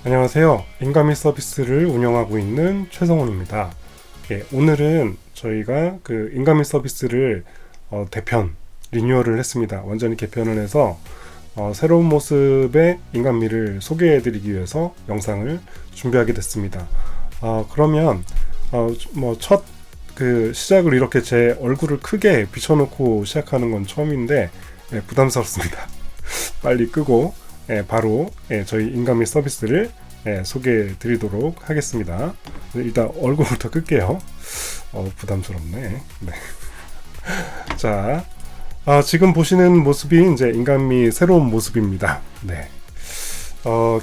안녕하세요. 인가미 서비스를 운영하고 있는 최성훈입니다. 오늘은 저희가 그 인가미 서비스를 대편 리뉴얼을 했습니다. 완전히 개편을 해서 새로운 모습의 인간미를 소개해드리기 위해서 영상을 준비하게 됐습니다. 그러면 첫 그 시작을 이렇게 제 얼굴을 크게 비춰놓고 시작하는 건 처음인데 부담스럽습니다. 빨리 끄고 바로 저희 인가미 서비스를 소개해 드리도록 하겠습니다. 일단 얼굴부터 끌게요. 부담스럽네. 네. 자, 지금 보시는 모습이 이제 인가미 새로운 모습입니다. 네.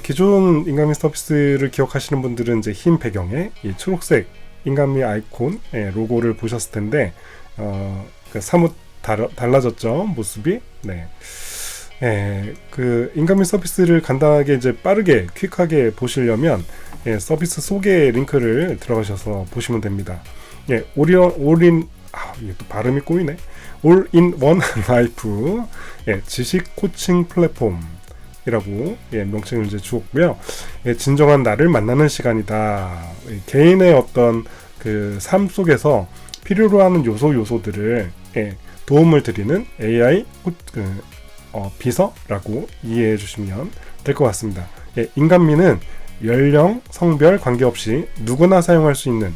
기존 인가미 서비스를 기억하시는 분들은 이제 흰 배경에 이 초록색 인가미 아이콘 로고를 보셨을 텐데 사뭇 달라졌죠, 모습이. 네. 그 인가미 서비스를 간단하게 이제 빠르게 퀵하게 보시려면 서비스 소개 링크를 들어가셔서 보시면 됩니다. 올인 이게 또 발음이 꼬이네. 올인원 라이프 지식 코칭 플랫폼이라고 명칭을 이제 주었고요. 진정한 나를 만나는 시간이다. 개인의 어떤 그 삶 속에서 필요로 하는 요소들을 도움을 드리는 AI 비서라고 이해해 주시면 될 것 같습니다. 인간미는 연령, 성별 관계없이 누구나 사용할 수 있는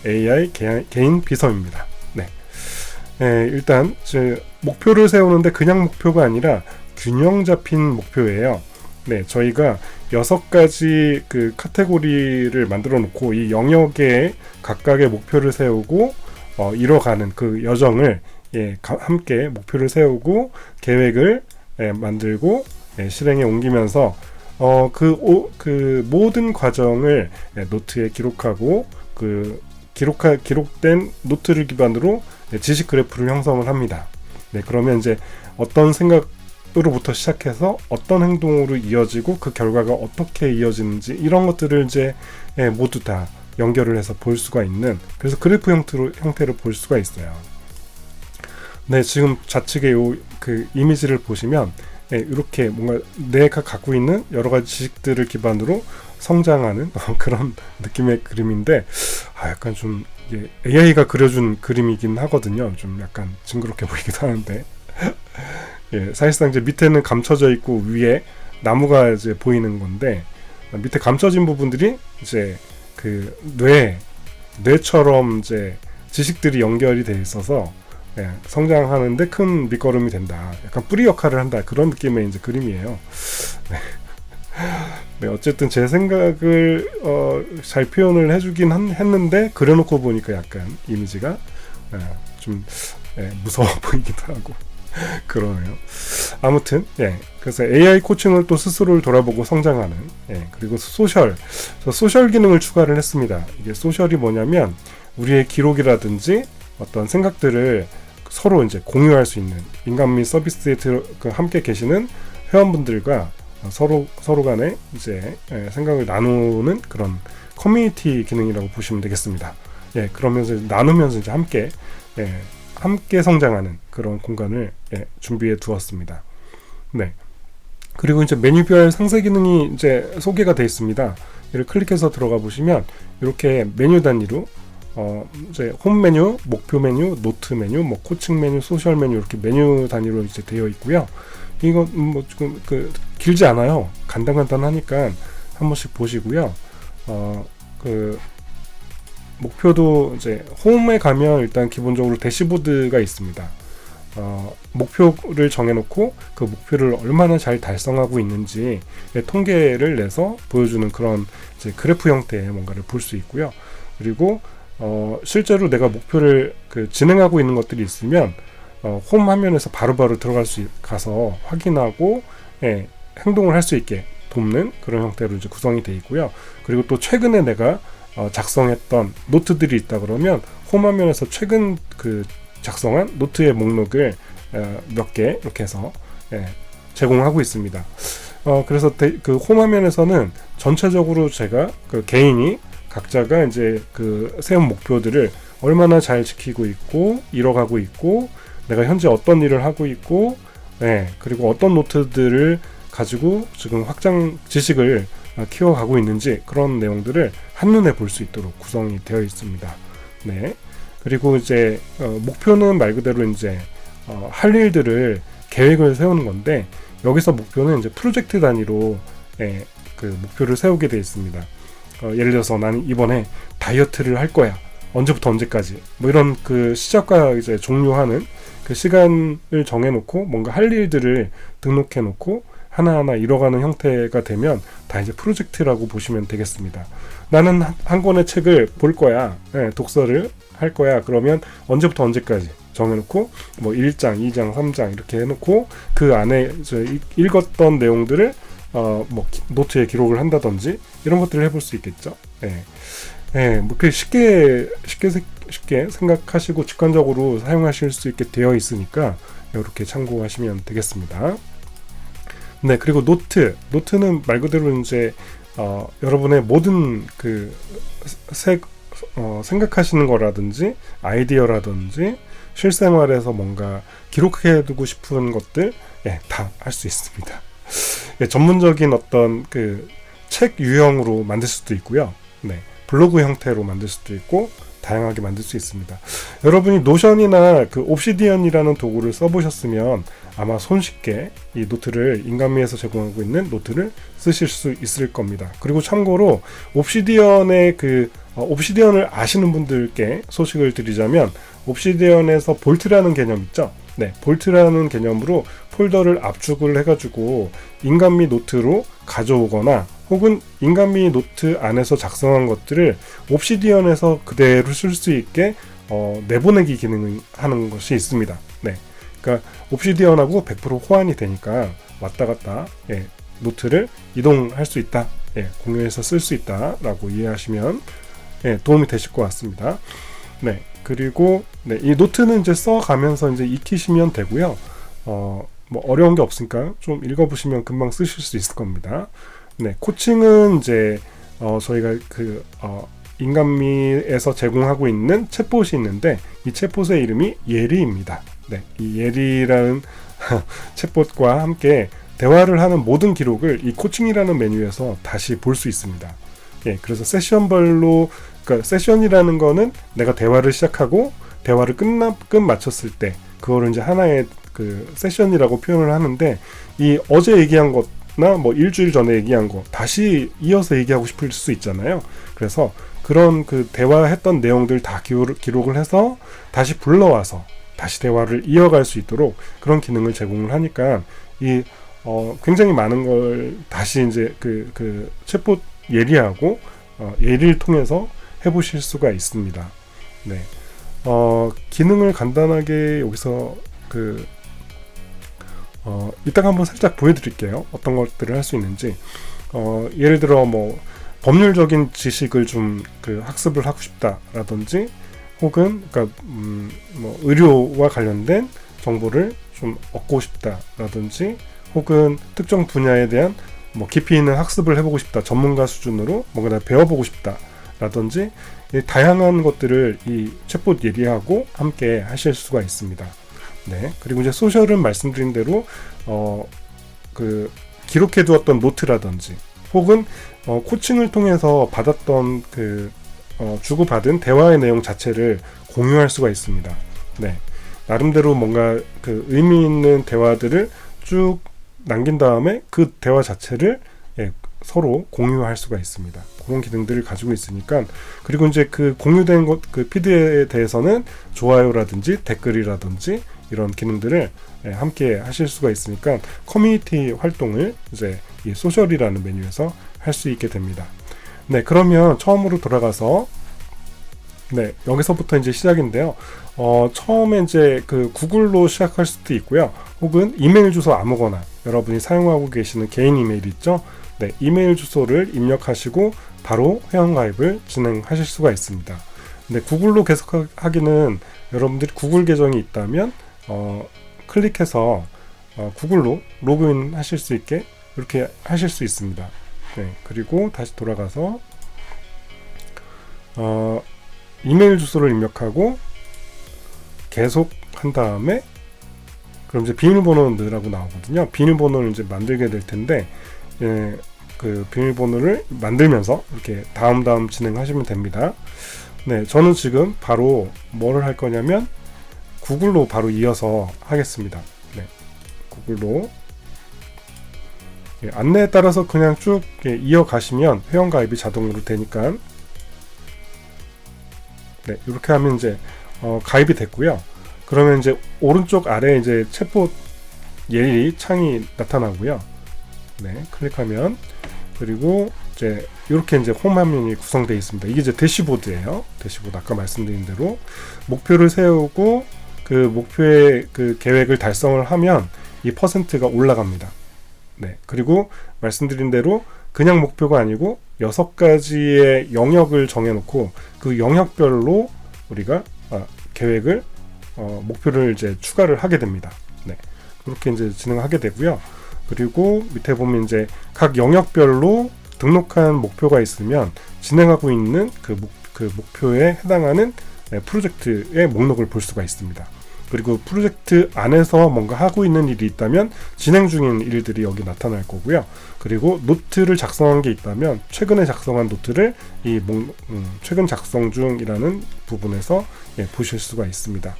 AI 개인 비서입니다. 네. 일단 목표를 세우는데 그냥 목표가 아니라 균형 잡힌 목표예요. 네, 저희가 6가지 그 카테고리를 만들어 놓고 이 영역에 각각의 목표를 세우고 이뤄가는 그 여정을 함께 목표를 세우고 계획을 만들고 실행에 옮기면서 그 모든 과정을 노트에 기록하고 그 기록된 노트를 기반으로 지식 그래프를 형성을 합니다. 네, 그러면 이제 어떤 생각으로부터 시작해서 어떤 행동으로 이어지고 그 결과가 어떻게 이어지는지 이런 것들을 이제 모두 다 연결을 해서 볼 수가 있는, 그래서 그래프 형태를 볼 수가 있어요. 네, 지금 좌측에 그 이미지를 보시면 이렇게 뭔가 내가 갖고 있는 여러 가지 지식들을 기반으로 성장하는 그런 느낌의 그림인데 약간 좀 이게 AI가 그려준 그림이긴 하거든요. 좀 약간 징그럽게 보이기도 하는데 사실상 이제 밑에는 감춰져 있고 위에 나무가 이제 보이는 건데, 밑에 감춰진 부분들이 이제 그 뇌처럼 이제 지식들이 연결이 돼 있어서 성장하는데 큰 밑거름이 된다. 약간 뿌리 역할을 한다. 그런 느낌의 이제 그림이에요. 네, 어쨌든 제 생각을 잘 표현을 해주긴 했는데 그려놓고 보니까 약간 이미지가 좀 무서워 보이기도 하고 그러네요. 아무튼 그래서 AI 코칭을 또 스스로를 돌아보고 성장하는 그리고 소셜 기능을 추가를 했습니다. 이게 소셜이 뭐냐면 우리의 기록이라든지 어떤 생각들을 서로 이제 공유할 수 있는, 인간미 서비스에 함께 계시는 회원분들과 서로 간에 이제 생각을 나누는 그런 커뮤니티 기능이라고 보시면 되겠습니다. 그러면서 나누면서 이제 함께 성장하는 그런 공간을 준비해 두었습니다. 네. 그리고 이제 메뉴별 상세 기능이 이제 소개가 되어 있습니다. 이를 클릭해서 들어가 보시면 이렇게 메뉴 단위로 이제 홈 메뉴, 목표 메뉴, 노트 메뉴, 코칭 메뉴, 소셜 메뉴 이렇게 메뉴 단위로 이제 되어 있고요. 이거 조금 길지 않아요. 간단하니까 한 번씩 보시고요. 그 목표도 이제 홈에 가면 일단 기본적으로 대시보드가 있습니다. 목표를 정해놓고 그 목표를 얼마나 잘 달성하고 있는지 통계를 내서 보여주는 그런 이제 그래프 형태의 뭔가를 볼 수 있고요. 그리고 실제로 내가 목표를 진행하고 있는 것들이 있으면 홈 화면에서 바로바로 가서 확인하고 행동을 할 수 있게 돕는 그런 형태로 이제 구성이 되어 있고요. 그리고 또 최근에 내가 작성했던 노트들이 있다 그러면 홈 화면에서 최근 작성한 노트의 목록을 몇 개 이렇게 해서 제공하고 있습니다. 그래서 그 홈 화면에서는 전체적으로 제가 개인이 각자가 이제 세운 목표들을 얼마나 잘 지키고 있고 이뤄가고 있고 내가 현재 어떤 일을 하고 있고 그리고 어떤 노트들을 가지고 지금 지식을 키워가고 있는지 그런 내용들을 한눈에 볼 수 있도록 구성이 되어 있습니다. 네. 그리고 이제 목표는 말 그대로 이제 할 일들을 계획을 세우는 건데, 여기서 목표는 이제 프로젝트 단위로 그 목표를 세우게 되어 있습니다. 예를 들어서 나는 이번에 다이어트를 할 거야. 언제부터 언제까지. 뭐 이런 그 시작과 이제 종료하는 그 시간을 정해놓고 뭔가 할 일들을 등록해놓고 하나하나 이뤄가는 형태가 되면 다 이제 프로젝트라고 보시면 되겠습니다. 나는 한 권의 책을 볼 거야. 독서를 할 거야. 그러면 언제부터 언제까지 정해놓고 뭐 1장, 2장, 3장 이렇게 해놓고 그 안에 읽었던 내용들을 뭐 노트에 기록을 한다든지 이런 것들을 해볼 수 있겠죠. 뭐 그 쉽게 생각하시고 직관적으로 사용하실 수 있게 되어 있으니까 이렇게 참고하시면 되겠습니다. 네, 그리고 노트는 말 그대로 이제 여러분의 모든 그 생각하시는 거라든지 아이디어라든지 실생활에서 뭔가 기록해두고 싶은 것들 다 할 수 있습니다. 전문적인 어떤 그 책 유형으로 만들 수도 있고요. 네, 블로그 형태로 만들 수도 있고 다양하게 만들 수 있습니다. 여러분이 노션이나 그 옵시디언이라는 도구를 써보셨으면 아마 손쉽게 이 노트를 인간미에서 제공하고 있는 노트를 쓰실 수 있을 겁니다. 그리고 참고로 옵시디언의 옵시디언을 아시는 분들께 소식을 드리자면, 옵시디언에서 볼트라는 개념 있죠? 네, 볼트라는 개념으로 폴더를 압축을 해가지고 인간미 노트로 가져오거나 혹은 인간미 노트 안에서 작성한 것들을 옵시디언에서 그대로 쓸 수 있게 내보내기 기능을 하는 것이 있습니다. 네, 그러니까 옵시디언하고 100% 호환이 되니까 왔다 갔다 노트를 이동할 수 있다, 공유해서 쓸 수 있다라고 이해하시면 도움이 되실 것 같습니다. 네, 그리고 이 노트는 이제 써가면서 이제 익히시면 되고요. 뭐 어려운 게 없으니까 좀 읽어보시면 금방 쓰실 수 있을 겁니다. 네, 코칭은 이제 저희가 인간미에서 제공하고 있는 챗봇이 있는데, 이 챗봇의 이름이 예리입니다. 네, 이 예리라는 챗봇과 함께 대화를 하는 모든 기록을 이 코칭이라는 메뉴에서 다시 볼 수 있습니다. 그래서 세션별로, 그러니까 세션이라는 거는 내가 대화를 시작하고 대화를 끝 마쳤을 때 그거를 이제 하나의 그 세션이라고 표현을 하는데, 이 어제 얘기한 것나 뭐 일주일 전에 얘기한 거 다시 이어서 얘기하고 싶을 수 있잖아요. 그래서 그런 그 대화했던 내용들 다 기록을 해서 다시 불러와서 다시 대화를 이어갈 수 있도록 그런 기능을 제공을 하니까 이 굉장히 많은 걸 다시 이제 그 챗봇 예리하고 예리를 통해서 해보실 수가 있습니다. 네, 기능을 간단하게 여기서 이따가 한번 살짝 보여드릴게요. 어떤 것들을 할 수 있는지. 예를 들어 뭐 법률적인 지식을 좀 학습을 하고 싶다라든지, 혹은 뭐 의료와 관련된 정보를 좀 얻고 싶다라든지, 혹은 특정 분야에 대한 뭐 깊이 있는 학습을 해보고 싶다, 전문가 수준으로 뭔가 배워보고 싶다라든지, 다양한 것들을 이 챗봇 예리하고 함께 하실 수가 있습니다. 네, 그리고 이제 소셜은 말씀드린 대로 기록해 두었던 노트라든지, 혹은 코칭을 통해서 받았던 주고받은 대화의 내용 자체를 공유할 수가 있습니다. 네, 나름대로 뭔가 의미 있는 대화들을 쭉 남긴 다음에 그 대화 자체를 서로 공유할 수가 있습니다. 그런 기능들을 가지고 있으니까. 그리고 이제 공유된 피드에 대해서는 좋아요라든지 댓글이라든지 이런 기능들을 함께 하실 수가 있으니까 커뮤니티 활동을 이제 이 소셜이라는 메뉴에서 할 수 있게 됩니다. 네, 그러면 처음으로 돌아가서 여기서부터 이제 시작인데요. 처음에 이제 구글로 시작할 수도 있고요. 혹은 이메일 주소 아무거나 여러분이 사용하고 계시는 개인 이메일 있죠? 네, 이메일 주소를 입력하시고 바로 회원가입을 진행하실 수가 있습니다. 근데 구글로 계속 하기는 여러분들이 구글 계정이 있다면 클릭해서 구글로 로그인 하실 수 있게 이렇게 하실 수 있습니다. 네, 그리고 다시 돌아가서 이메일 주소를 입력하고 계속 한 다음에, 그럼 이제 비밀번호를 넣으라고 나오거든요. 비밀번호를 이제 만들게 될 텐데, 그 비밀번호를 만들면서 이렇게 다음 진행하시면 됩니다. 네, 저는 지금 바로 뭐를 할 거냐면 구글로 바로 이어서 하겠습니다. 네, 구글로 안내에 따라서 그냥 쭉 이어가시면 회원가입이 자동으로 되니까 네, 이렇게 하면 이제 가입이 됐고요. 그러면 이제 오른쪽 아래에 이제 챗봇 예리 창이 나타나고요. 네, 클릭하면 그리고 이제 이렇게 이제 홈 화면이 구성되어 있습니다. 이게 이제 대시보드예요. 대시보드 아까 말씀드린 대로 목표를 세우고 그 목표의 그 계획을 달성을 하면 이 퍼센트가 올라갑니다. 네, 그리고 말씀드린 대로 그냥 목표가 아니고 6가지의 영역을 정해놓고 그 영역별로 우리가 계획을 목표를 이제 추가를 하게 됩니다. 네, 그렇게 이제 진행하게 되고요. 그리고 밑에 보면 이제 각 영역별로 등록한 목표가 있으면 진행하고 있는 그 목표에 해당하는 프로젝트의 목록을 볼 수가 있습니다. 그리고 프로젝트 안에서 뭔가 하고 있는 일이 있다면 진행 중인 일들이 여기 나타날 거고요. 그리고 노트를 작성한 게 있다면 최근에 작성한 노트를 이 최근 작성 중이라는 부분에서 보실 수가 있습니다.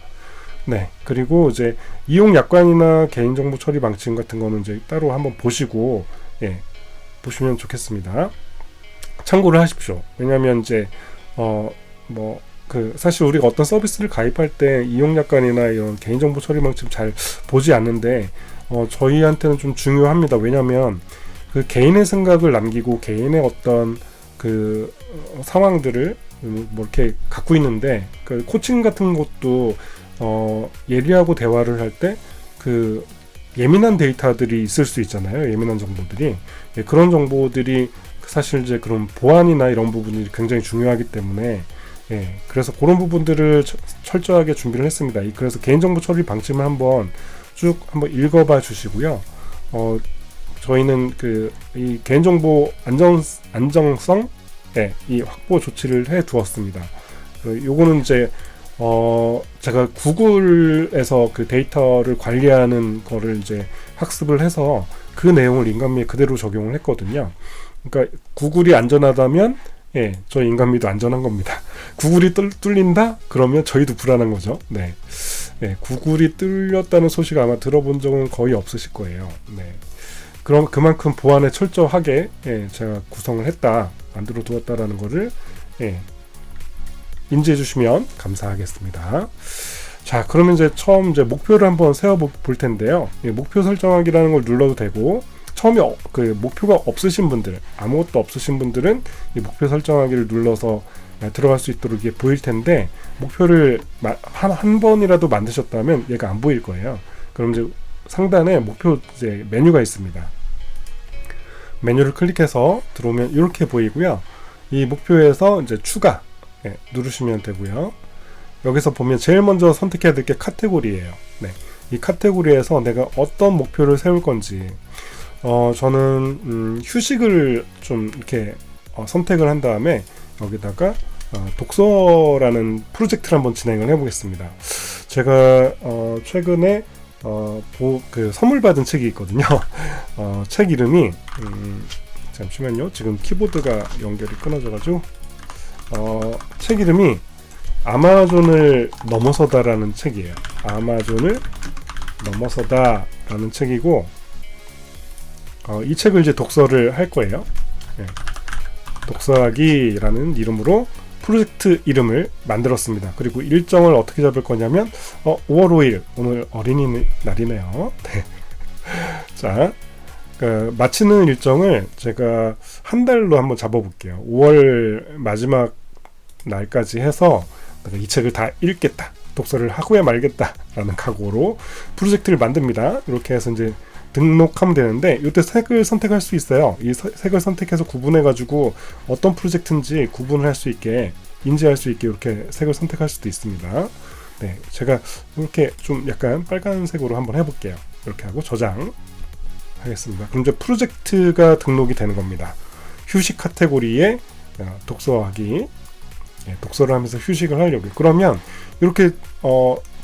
네, 그리고 이제 이용 약관이나 개인정보 처리 방침 같은 거는 이제 따로 한번 보시고 보시면 좋겠습니다. 참고를 하십시오. 왜냐하면 이제 사실 우리가 어떤 서비스를 가입할 때 이용 약관이나 이런 개인정보 처리 방침 잘 보지 않는데 저희한테는 좀 중요합니다. 왜냐하면 그 개인의 생각을 남기고 개인의 어떤 그 상황들을 뭐 이렇게 갖고 있는데 그 코칭 같은 것도 예리하고 대화를 할 때 그 예민한 데이터들이 있을 수 있잖아요. 예민한 정보들이 그런 정보들이 사실 이제 그런 보안이나 이런 부분이 굉장히 중요하기 때문에 그래서 그런 부분들을 철저하게 준비를 했습니다. 그래서 개인정보 처리 방침을 한번 읽어봐 주시고요. 저희는 이 개인정보 안정성 이 확보 조치를 해 두었습니다. 요거는 이제 제가 구글에서 그 데이터를 관리하는 거를 이제 학습을 해서 그 내용을 인간미에 그대로 적용을 했거든요. 그러니까 구글이 안전하다면 저희 인간미도 안전한 겁니다. 구글이 뚫린다? 그러면 저희도 불안한 거죠. 네. 구글이 뚫렸다는 소식 아마 들어본 적은 거의 없으실 거예요. 네. 그럼 그만큼 보안에 철저하게 제가 구성을 했다, 만들어 두었다라는 거를 인지해 주시면 감사하겠습니다. 자, 그러면 이제 처음 이제 목표를 한번 세워 볼 텐데요. 목표 설정하기라는 걸 눌러도 되고, 처음에 그 목표가 없으신 분들, 아무것도 없으신 분들은 이 목표 설정하기를 눌러서 들어갈 수 있도록 이게 보일 텐데, 목표를 한 번이라도 만드셨다면 얘가 안 보일 거예요. 그럼 이제 상단에 목표 이제 메뉴가 있습니다. 메뉴를 클릭해서 들어오면 이렇게 보이고요. 이 목표에서 이제 추가 누르시면 되고요. 여기서 보면 제일 먼저 선택해야 될 게 카테고리예요. 네, 이 카테고리에서 내가 어떤 목표를 세울 건지, 저는 휴식을 좀 이렇게 선택을 한 다음에 여기다가 독서라는 프로젝트를 한번 진행을 해보겠습니다. 제가 최근에 그 선물 받은 책이 있거든요. 책 이름이 잠시만요. 지금 키보드가 연결이 끊어져가지고 책 이름이 아마존을 넘어서다라는 책이에요. 아마존을 넘어서다라는 책이고, 이 책을 이제 독서를 할 거예요. 독서하기라는 이름으로 프로젝트 이름을 만들었습니다. 그리고 일정을 어떻게 잡을 거냐면 5월 5일 오늘 어린이날이네요. 네. 자, 마치는 일정을 제가 한 달로 한번 잡아볼게요. 5월 마지막 날까지 해서 내가 이 책을 다 읽겠다, 독서를 하고야 말겠다라는 각오로 프로젝트를 만듭니다. 이렇게 해서 이제 등록하면 되는데, 이때 색을 선택할 수 있어요. 이 색을 선택해서 구분해가지고 어떤 프로젝트인지 구분을 할 수 있게, 인지할 수 있게 이렇게 색을 선택할 수도 있습니다. 네, 제가 이렇게 좀 약간 빨간색으로 한번 해볼게요. 이렇게 하고 저장 하겠습니다. 그럼 이제 프로젝트가 등록이 되는 겁니다. 휴식 카테고리에 독서하기, 독서를 하면서 휴식을 하려고. 그러면 이렇게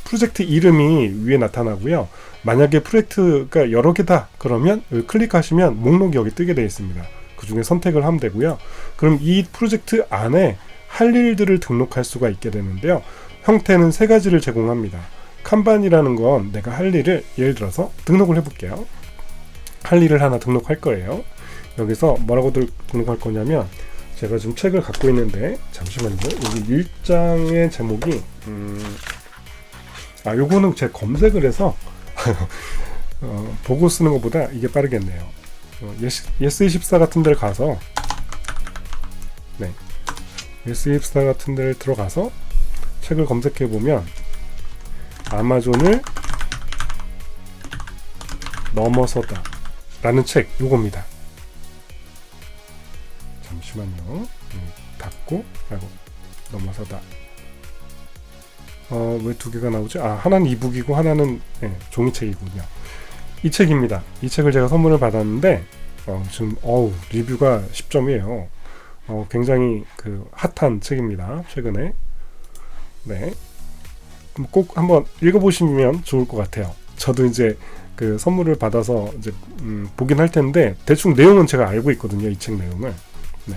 프로젝트 이름이 위에 나타나고요. 만약에 프로젝트가 여러 개다 그러면 클릭하시면 목록이 여기 뜨게 되어 있습니다. 그 중에 선택을 하면 되고요. 그럼 이 프로젝트 안에 할 일들을 등록할 수가 있게 되는데요. 형태는 세 가지를 제공합니다. 칸반이라는 건 내가 할 일을 예를 들어서 등록을 해볼게요. 할 일을 하나 등록할 거예요. 여기서 뭐라고 등록할 거냐면, 제가 지금 책을 갖고 있는데 잠시만요. 여기 1장의 제목이 요거는 제 검색을 해서 보고 쓰는 것보다 이게 빠르겠네요. 예스24 같은 데를 가서, 네, 예스24 같은 데를 들어가서 책을 검색해 보면 아마존을 넘어서다 라는 책, 요겁니다. 잠시만요. 닫고, 넘어서다. 왜 두 개가 나오지? 하나는 이북이고 하나는 종이책이군요. 이 책입니다. 이 책을 제가 선물을 받았는데 지금 리뷰가 10점이에요. 굉장히 핫한 책입니다. 최근에. 네. 꼭 한번 읽어보시면 좋을 것 같아요. 저도 이제 선물을 받아서 이제 보긴 할 텐데 대충 내용은 제가 알고 있거든요. 이 책 내용을. 네.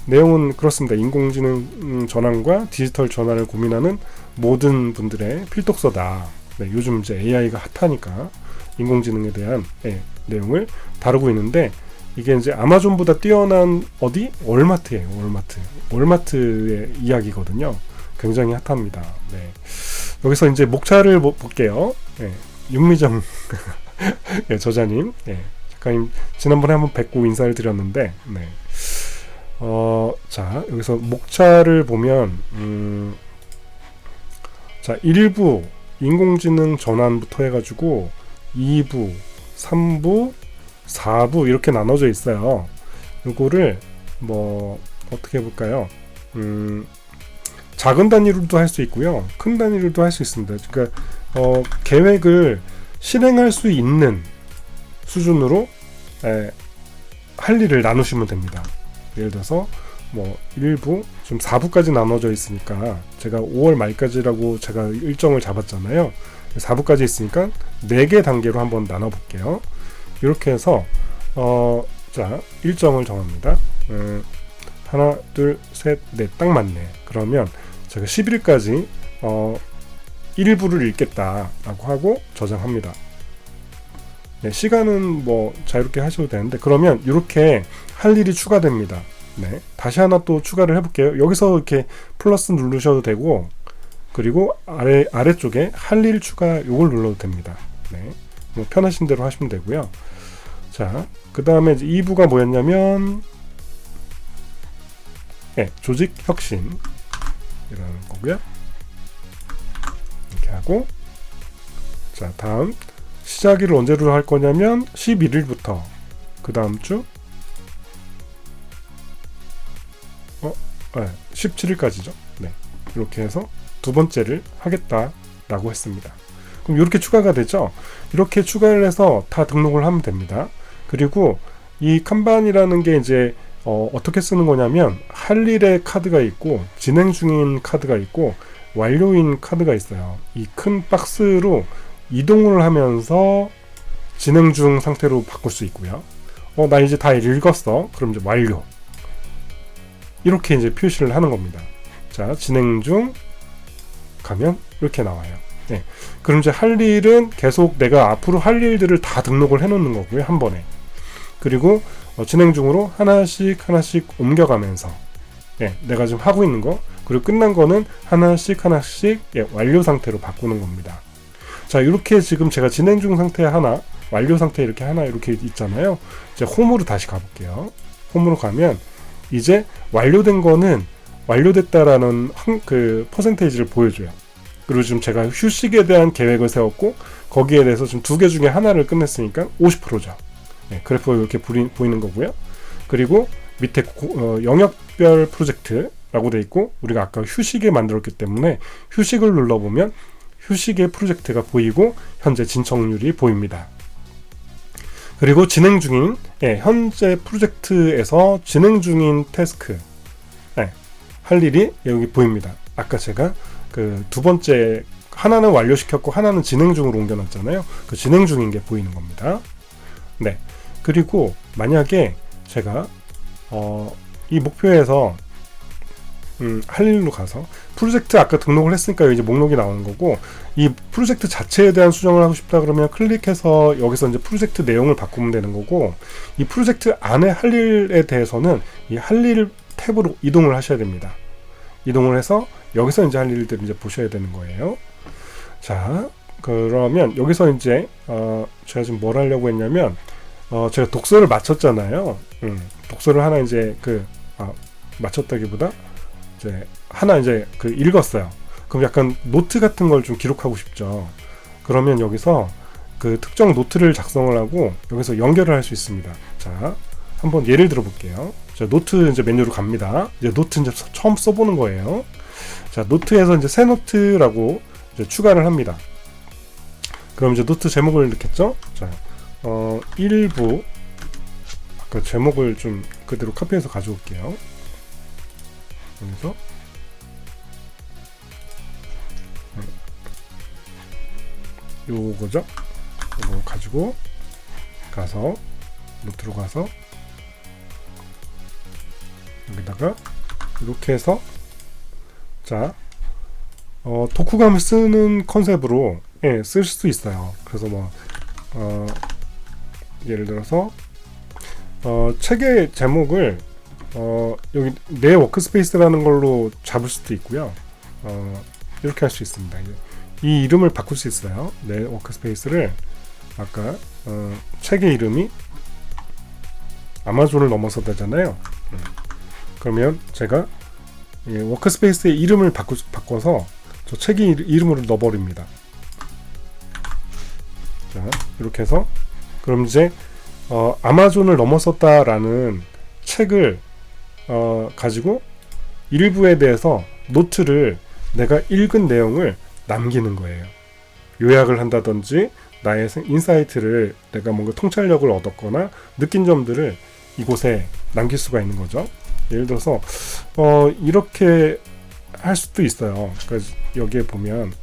내용은 그렇습니다. 인공지능 전환과 디지털 전환을 고민하는 모든 분들의 필독서다. 네, 요즘 이제 AI가 핫하니까 인공지능에 대한 내용을 다루고 있는데, 이게 이제 아마존보다 뛰어난 월마트예요. 월마트의 이야기거든요. 굉장히 핫합니다. 네. 여기서 이제 목차를 볼게요. 네. 윤미정 저자님, 작가님 지난번에 한번 뵙고 인사를 드렸는데, 네. 자, 여기서 목차를 보면, 자, 1부 인공지능 전환부터 해가지고 2부, 3부, 4부 이렇게 나눠져 있어요. 이거를 어떻게 해볼까요? 작은 단위로도 할 수 있고요, 큰 단위로도 할 수 있습니다. 그러니까 계획을 실행할 수 있는 수준으로 할 일을 나누시면 됩니다. 예를 들어서 1부, 지금 4부까지 나눠져 있으니까 제가 5월 말까지라고 제가 일정을 잡았잖아요. 4부까지 있으니까 4개 단계로 한번 나눠볼게요. 이렇게 해서 자, 일정을 정합니다. 하나, 둘, 셋, 넷, 딱 맞네. 그러면 제가 10일까지 1부를 읽겠다라고 하고 저장합니다. 네, 시간은 자유롭게 하셔도 되는데, 그러면 이렇게 할 일이 추가됩니다. 네, 다시 하나 또 추가를 해볼게요. 여기서 이렇게 플러스 누르셔도 되고, 그리고 아래쪽에 할 일 추가 요걸 눌러도 됩니다. 네, 편하신 대로 하시면 되고요. 자, 그 다음에 2부가 뭐였냐면, 조직 혁신 이라는 거고요. 이렇게 하고, 자, 다음 시작일을 언제로 할 거냐면 11일부터 그 다음 주 17일까지죠. 네, 이렇게 해서 두 번째를 하겠다라고 했습니다. 그럼 이렇게 추가가 되죠. 이렇게 추가를 해서 다 등록을 하면 됩니다. 그리고 이 칸반이라는 게 이제 어떻게 쓰는 거냐면, 할 일의 카드가 있고 진행 중인 카드가 있고 완료인 카드가 있어요. 이 큰 박스로 이동을 하면서 진행 중 상태로 바꿀 수 있고요. 나 이제 다 읽었어. 그럼 이제 완료. 이렇게 이제 표시를 하는 겁니다. 자, 진행 중 가면 이렇게 나와요. 네. 그럼 이제 할 일은 계속 내가 앞으로 할 일들을 다 등록을 해 놓는 거고요. 한 번에. 그리고 진행 중으로 하나씩 옮겨가면서 내가 지금 하고 있는 거, 그리고 끝난 거는 하나씩 완료 상태로 바꾸는 겁니다. 자, 이렇게 지금 제가 진행 중 상태 하나, 완료 상태 이렇게 하나 이렇게 있잖아요. 이제 홈으로 다시 가볼게요. 홈으로 가면 이제 완료된 거는 완료됐다라는 퍼센테이지를 보여줘요. 그리고 지금 제가 휴식에 대한 계획을 세웠고 거기에 대해서 지금 두 개 중에 하나를 끝냈으니까 50%죠. 그래프가 이렇게 보이는 거고요. 그리고 밑에 영역별 프로젝트라고 돼 있고, 우리가 아까 휴식에 만들었기 때문에 휴식을 눌러보면 휴식의 프로젝트가 보이고 현재 진척률이 보입니다. 그리고 진행 중인 현재 프로젝트에서 진행 중인 태스크 할 일이 여기 보입니다. 아까 제가 두 번째 하나는 완료시켰고 하나는 진행 중으로 옮겨놨잖아요. 그 진행 중인 게 보이는 겁니다. 네. 그리고 만약에 제가 이 목표에서 할 일로 가서 프로젝트 아까 등록을 했으니까 이제 목록이 나오는 거고, 이 프로젝트 자체에 대한 수정을 하고 싶다 그러면 클릭해서 여기서 이제 프로젝트 내용을 바꾸면 되는 거고, 이 프로젝트 안에 할 일에 대해서는 이 할 일 탭으로 이동을 하셔야 됩니다. 이동을 해서 여기서 이제 할 일들을 이제 보셔야 되는 거예요. 자, 그러면 여기서 이제 제가 지금 뭘 하려고 했냐면, 제가 독서를 마쳤잖아요. 독서를 하나 이제 마쳤다기보다 이제 하나 이제 읽었어요. 그럼 약간 노트 같은 걸 좀 기록하고 싶죠. 그러면 여기서 그 특정 노트를 작성을 하고 여기서 연결을 할 수 있습니다. 자, 한번 예를 들어 볼게요. 자, 노트 이제 메뉴로 갑니다. 이제 노트 이제 처음 써보는 거예요. 자, 노트에서 이제 새 노트라고 이제 추가를 합니다. 그럼 이제 노트 제목을 넣겠죠. 자, 1부 아까 제목을 좀 그대로 카피해서 가져올게요. 여기서 요거죠. 이거 가지고 가서 노트로 가서 여기다가 이렇게 해서, 자, 독후감을 쓰는 컨셉으로 쓸 수 있어요. 그래서 뭐 예를 들어서 책의 제목을 여기 내 워크스페이스라는 걸로 잡을 수도 있고요. 이렇게 할 수 있습니다. 이 이름을 바꿀 수 있어요. 내 워크스페이스를 아까 책의 이름이 아마존을 넘어서다잖아요. 그러면 제가 워크스페이스의 이름을 바꿔서 저 책의 이름으로 넣어버립니다. 자, 이렇게 해서 그럼 이제 아마존을 넘어섰다라는 책을 가지고 일부에 대해서 노트를 내가 읽은 내용을 남기는 거예요. 요약을 한다든지 나의 인사이트를 내가 뭔가 통찰력을 얻었거나 느낀 점들을 이곳에 남길 수가 있는 거죠. 예를 들어서 이렇게 할 수도 있어요. 그러니까 여기에 보면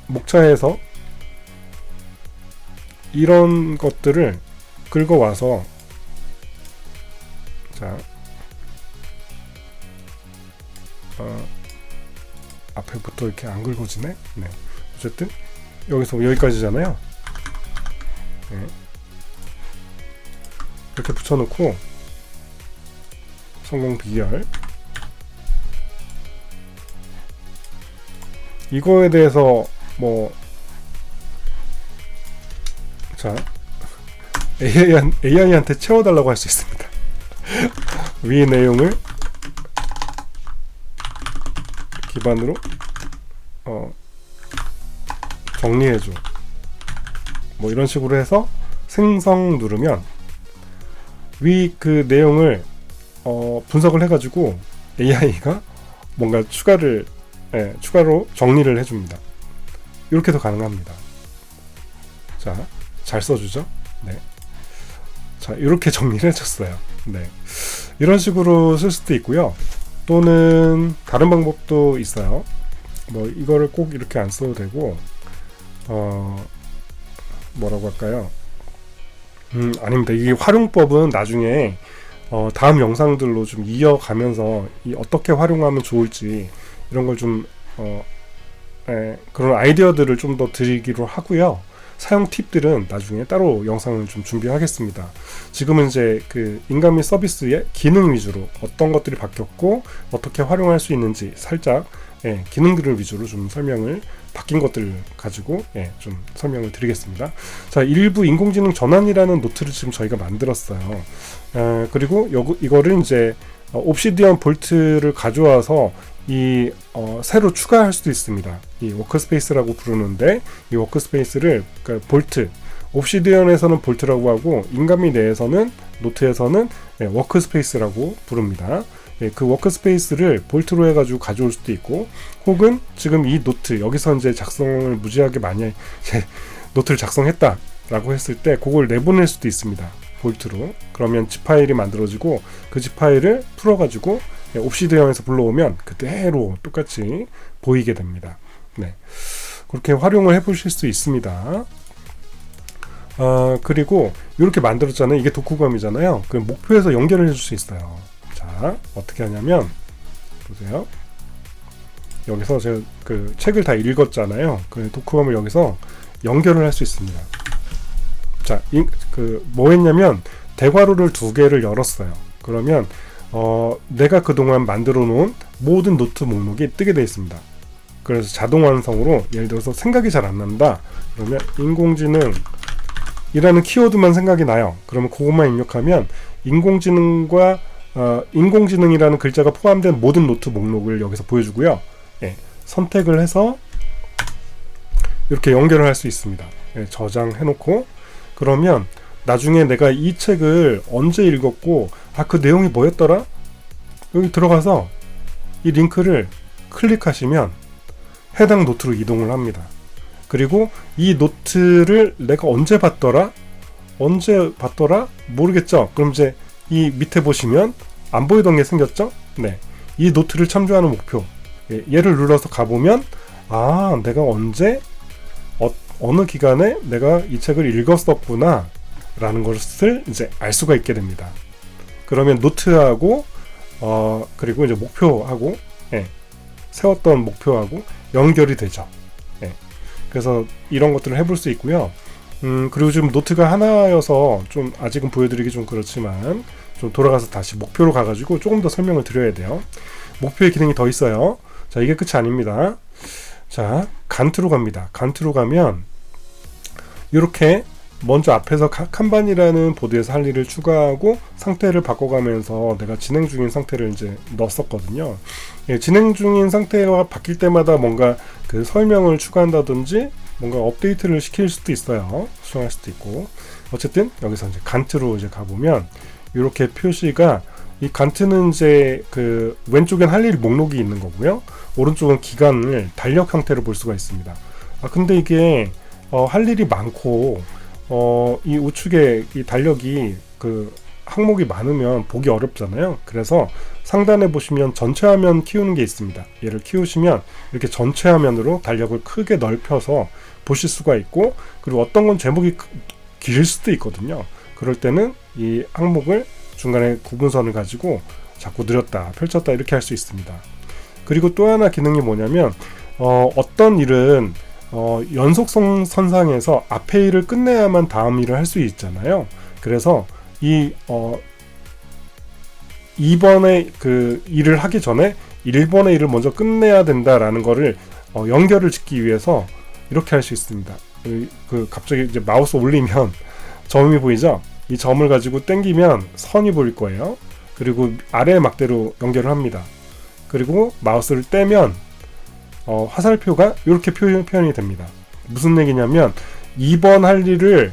목차에서 이런 것들을 긁어와서, 자, 앞에부터 이렇게 안 긁어지네. 네. 어쨌든 여기서 여기까지잖아요. 네. 이렇게 붙여놓고 성공 비결, 이거에 대해서 뭐, 자, AI한테 채워달라고 할 수 있습니다. 위 내용을 기반으로 정리해줘, 뭐 이런 식으로 해서 생성 누르면 위 그 내용을 분석을 해가지고 AI가 뭔가 추가로 정리를 해줍니다. 이렇게도 가능합니다. 자, 잘 써주죠? 네. 자, 이렇게 정리를 해줬어요. 네. 이런 식으로 쓸 수도 있고요. 또는 다른 방법도 있어요. 뭐 이거를 꼭 이렇게 안 써도 되고, 뭐라고 할까요? 아닙니다. 이 활용법은 나중에 다음 영상들로 좀 이어가면서 어떻게 활용하면 좋을지 이런 걸 좀 그런 아이디어들을 좀 더 드리기로 하고요. 사용 팁들은 나중에 따로 영상을 좀 준비하겠습니다. 지금은 이제 그 인간 및 서비스의 기능 위주로 어떤 것들이 바뀌었고 어떻게 활용할 수 있는지 살짝 기능들을 위주로 좀 설명을, 바뀐 것들을 가지고 좀 설명을 드리겠습니다. 자, 일부 인공지능 전환이라는 노트를 지금 저희가 만들었어요. 그리고 이거를 이제 옵시디언 볼트를 가져와서 새로 추가할 수도 있습니다. 이 워크스페이스라고 부르는데, 이 워크스페이스를, 그러니까 볼트, 옵시디언에서는 볼트라고 하고 인간미 내에서는, 노트에서는 워크스페이스라고 부릅니다. 그 워크스페이스를 볼트로 해가지고 가져올 수도 있고, 혹은 지금 이 노트 여기서 이제 작성을 무지하게 많이 노트를 작성했다라고 했을 때 그걸 내보낼 수도 있습니다. 볼트로. 그러면 zip 파일이 만들어지고 그 zip 파일을 풀어가지고 옵시디언에서 불러오면 그대로 똑같이 보이게 됩니다. 네, 그렇게 활용을 해보실 수 있습니다. 그리고 이렇게 만들었잖아요. 이게 독후감이잖아요. 그 목표에서 연결을 해줄 수 있어요. 자, 어떻게 하냐면 보세요. 여기서 제가 그 책을 다 읽었잖아요. 그 독후감을 여기서 연결을 할 수 있습니다. 자, 뭐 했냐면 대괄호를 2개를 열었어요. 그러면 내가 그동안 만들어 놓은 모든 노트 목록이 뜨게 되어 있습니다. 그래서 자동 완성으로 예를 들어서 생각이 잘 안 난다. 그러면 인공지능이라는 키워드만 생각이 나요. 그러면 그것만 입력하면 인공지능이라는 글자가 포함된 모든 노트 목록을 여기서 보여주고요. 예, 선택을 해서 이렇게 연결을 할 수 있습니다. 예, 저장해놓고 그러면 나중에 내가 이 책을 언제 읽었고 그 내용이 뭐였더라? 여기 들어가서 이 링크를 클릭하시면 해당 노트로 이동을 합니다. 그리고 이 노트를 내가 언제 봤더라? 모르겠죠? 그럼 이제 이 밑에 보시면 안 보이던 게 생겼죠? 네, 이 노트를 참조하는 목표, 얘를 눌러서 가보면 내가 언제 어느 기간에 내가 이 책을 읽었었구나 라는 것을 이제 알 수가 있게 됩니다. 그러면 노트하고 그리고 이제 목표하고 세웠던 목표하고 연결이 되죠. 그래서 이런 것들을 해볼 수 있고요. 그리고 지금 노트가 하나여서 좀 아직은 보여드리기 좀 그렇지만 좀 돌아가서 다시 목표로 가가지고 조금 더 설명을 드려야 돼요. 목표의 기능이 더 있어요. 자, 이게 끝이 아닙니다. 자, 간트로 갑니다. 간트로 가면 이렇게 먼저 앞에서 칸반이라는 보드에서 할 일을 추가하고 상태를 바꿔가면서 내가 진행 중인 상태를 이제 넣었었거든요. 진행 중인 상태가 바뀔 때마다 뭔가 그 설명을 추가한다든지 뭔가 업데이트를 시킬 수도 있어요. 수정할 수도 있고. 어쨌든 여기서 이제 간트로 이제 가보면 이렇게 표시가, 이 간트는 이제 그 왼쪽엔 할 일 목록이 있는 거고요. 오른쪽은 기간을 달력 형태로 볼 수가 있습니다. 근데 이게 할 일이 많고 이 우측에 이 달력이 그 항목이 많으면 보기 어렵잖아요. 그래서 상단에 보시면 전체 화면 키우는 게 있습니다. 얘를 키우시면 이렇게 전체 화면으로 달력을 크게 넓혀서 보실 수가 있고, 그리고 어떤 건 제목이 길 수도 있거든요. 그럴 때는 이 항목을 중간에 구분선을 가지고 자꾸 늘렸다 펼쳤다 이렇게 할 수 있습니다. 그리고 또 하나 기능이 뭐냐면 어떤 일은 연속성 선상에서 앞에 일을 끝내야만 다음 일을 할 수 있잖아요. 그래서 이 2번의 그 일을 하기 전에 1번의 일을 먼저 끝내야 된다라는 거를 연결을 짓기 위해서 이렇게 할 수 있습니다. 갑자기 이제 마우스 올리면 점이 보이죠? 이 점을 가지고 당기면 선이 보일 거예요. 그리고 아래 막대로 연결을 합니다. 그리고 마우스를 떼면 화살표가 이렇게 표현이 됩니다. 무슨 얘기냐면 2번 할 일을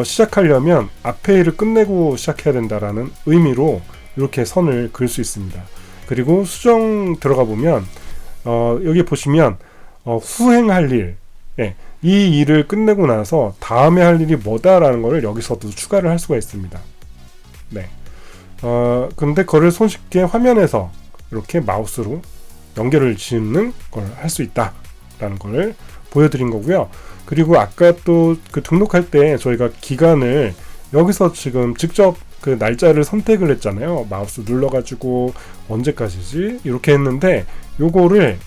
시작하려면 앞에 일을 끝내고 시작해야 된다라는 의미로 이렇게 선을 그을 수 있습니다. 그리고 수정 들어가 보면 여기 보시면 후행할 일, 이 일을 끝내고 나서 다음에 할 일이 뭐다라는 것을 여기서도 추가를 할 수가 있습니다. 네. 근데 그거를 손쉽게 화면에서 이렇게 마우스로 연결을 짓는 걸 할 수 있다라는 걸 보여드린 거고요. 그리고 아까 또 그 등록할 때 저희가 기간을 여기서 지금 직접 그 날짜를 선택을 했잖아요. 마우스 눌러가지고 언제까지지 이렇게 했는데 요거를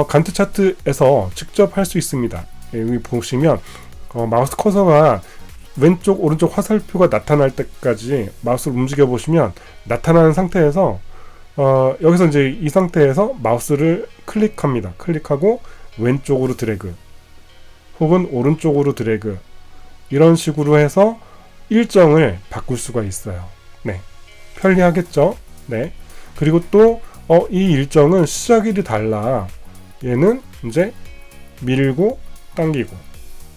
간트 차트에서 직접 할 수 있습니다. 여기 보시면 마우스 커서가 왼쪽 오른쪽 화살표가 나타날 때까지 마우스를 움직여 보시면 나타나는 상태에서 여기서 이제 이 상태에서 마우스를 클릭합니다. 클릭하고 왼쪽으로 드래그 혹은 오른쪽으로 드래그 이런 식으로 해서 일정을 바꿀 수가 있어요. 네, 편리하겠죠? 네. 그리고 또 이 일정은 시작일이 달라. 얘는 이제 밀고 당기고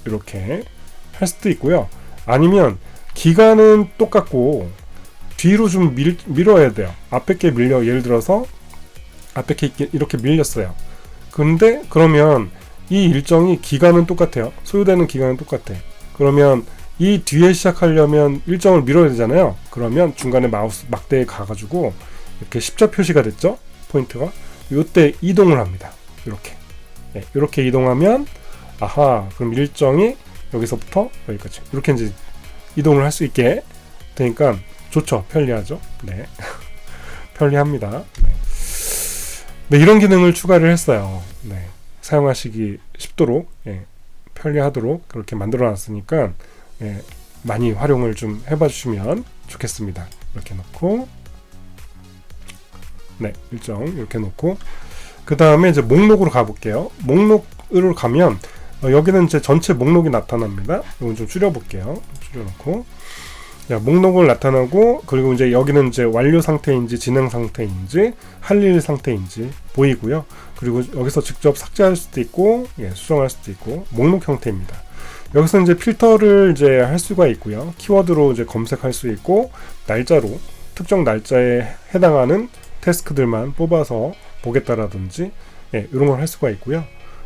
이렇게 할 수도 있고요. 아니면 기간은 똑같고 뒤로 좀 밀어야 돼요. 앞에 게 밀려, 예를 들어서 앞에 게 이렇게 밀렸어요. 근데 그러면 이 일정이 기간은 똑같아요. 소요되는 기간은 똑같아. 그러면 이 뒤에 시작하려면 일정을 밀어야 되잖아요. 그러면 중간에 마우스 막대에 가가지고 이렇게 십자 표시가 됐죠? 포인트가. 이때 이동을 합니다. 이렇게. 네, 이렇게 이동하면 그럼 일정이 여기서부터 여기까지 이렇게 이제 이동을 할 수 있게 되니까 좋죠. 편리하죠. 네. 편리합니다. 네. 네, 이런 기능을 추가를 했어요. 네. 사용하시기 쉽도록, 예, 편리하도록 그렇게 만들어 놨으니까, 예, 많이 활용을 좀 해봐 주시면 좋겠습니다. 이렇게 놓고, 네, 일정 이렇게 놓고, 그 다음에 이제 목록으로 가볼게요. 목록으로 가면 여기는 이제 전체 목록이 나타납니다. 이건 좀 줄여볼게요. 줄여놓고, 자, 목록을 나타나고, 그리고 이제 여기는 이제 완료 상태인지 진행 상태인지 할 일 상태인지 보이고요. 그리고 여기서 직접 삭제할 수도 있고, 예, 수정할 수도 있고, 목록 형태입니다. 여기서 이제 필터를 이제 할 수가 있고요. 키워드로 이제 검색할 수 있고, 날짜로 특정 날짜에 해당하는 태스크들만 뽑아서 보겠다라든지, 예, 이런 걸 할 수가 있고요.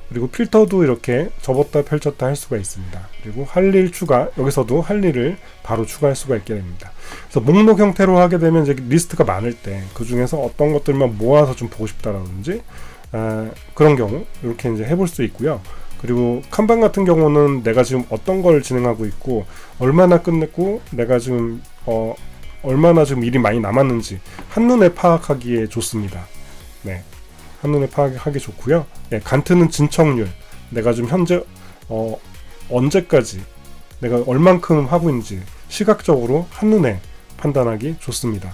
그리고 필터도 이렇게 접었다 펼쳤다 할 수가 있습니다. 그리고 할 일 추가, 여기서도 할 일을 바로 추가할 수가 있게 됩니다. 그래서 목록 형태로 하게 되면 이제 리스트가 많을 때 그 중에서 어떤 것들만 모아서 좀 보고 싶다라든지, 그런 경우 이렇게 이제 해볼 수 있고요. 그리고 칸반 같은 경우는 내가 지금 어떤 걸 진행하고 있고 얼마나 끝냈고 내가 지금 얼마나 지금 일이 많이 남았는지 한눈에 파악하기에 좋습니다. 네. 한눈에 파악하기 좋고요. 네, 간트는 진척률, 내가 지금 현재 언제까지 내가 얼만큼 하고 있는지 시각적으로 한눈에 판단하기 좋습니다.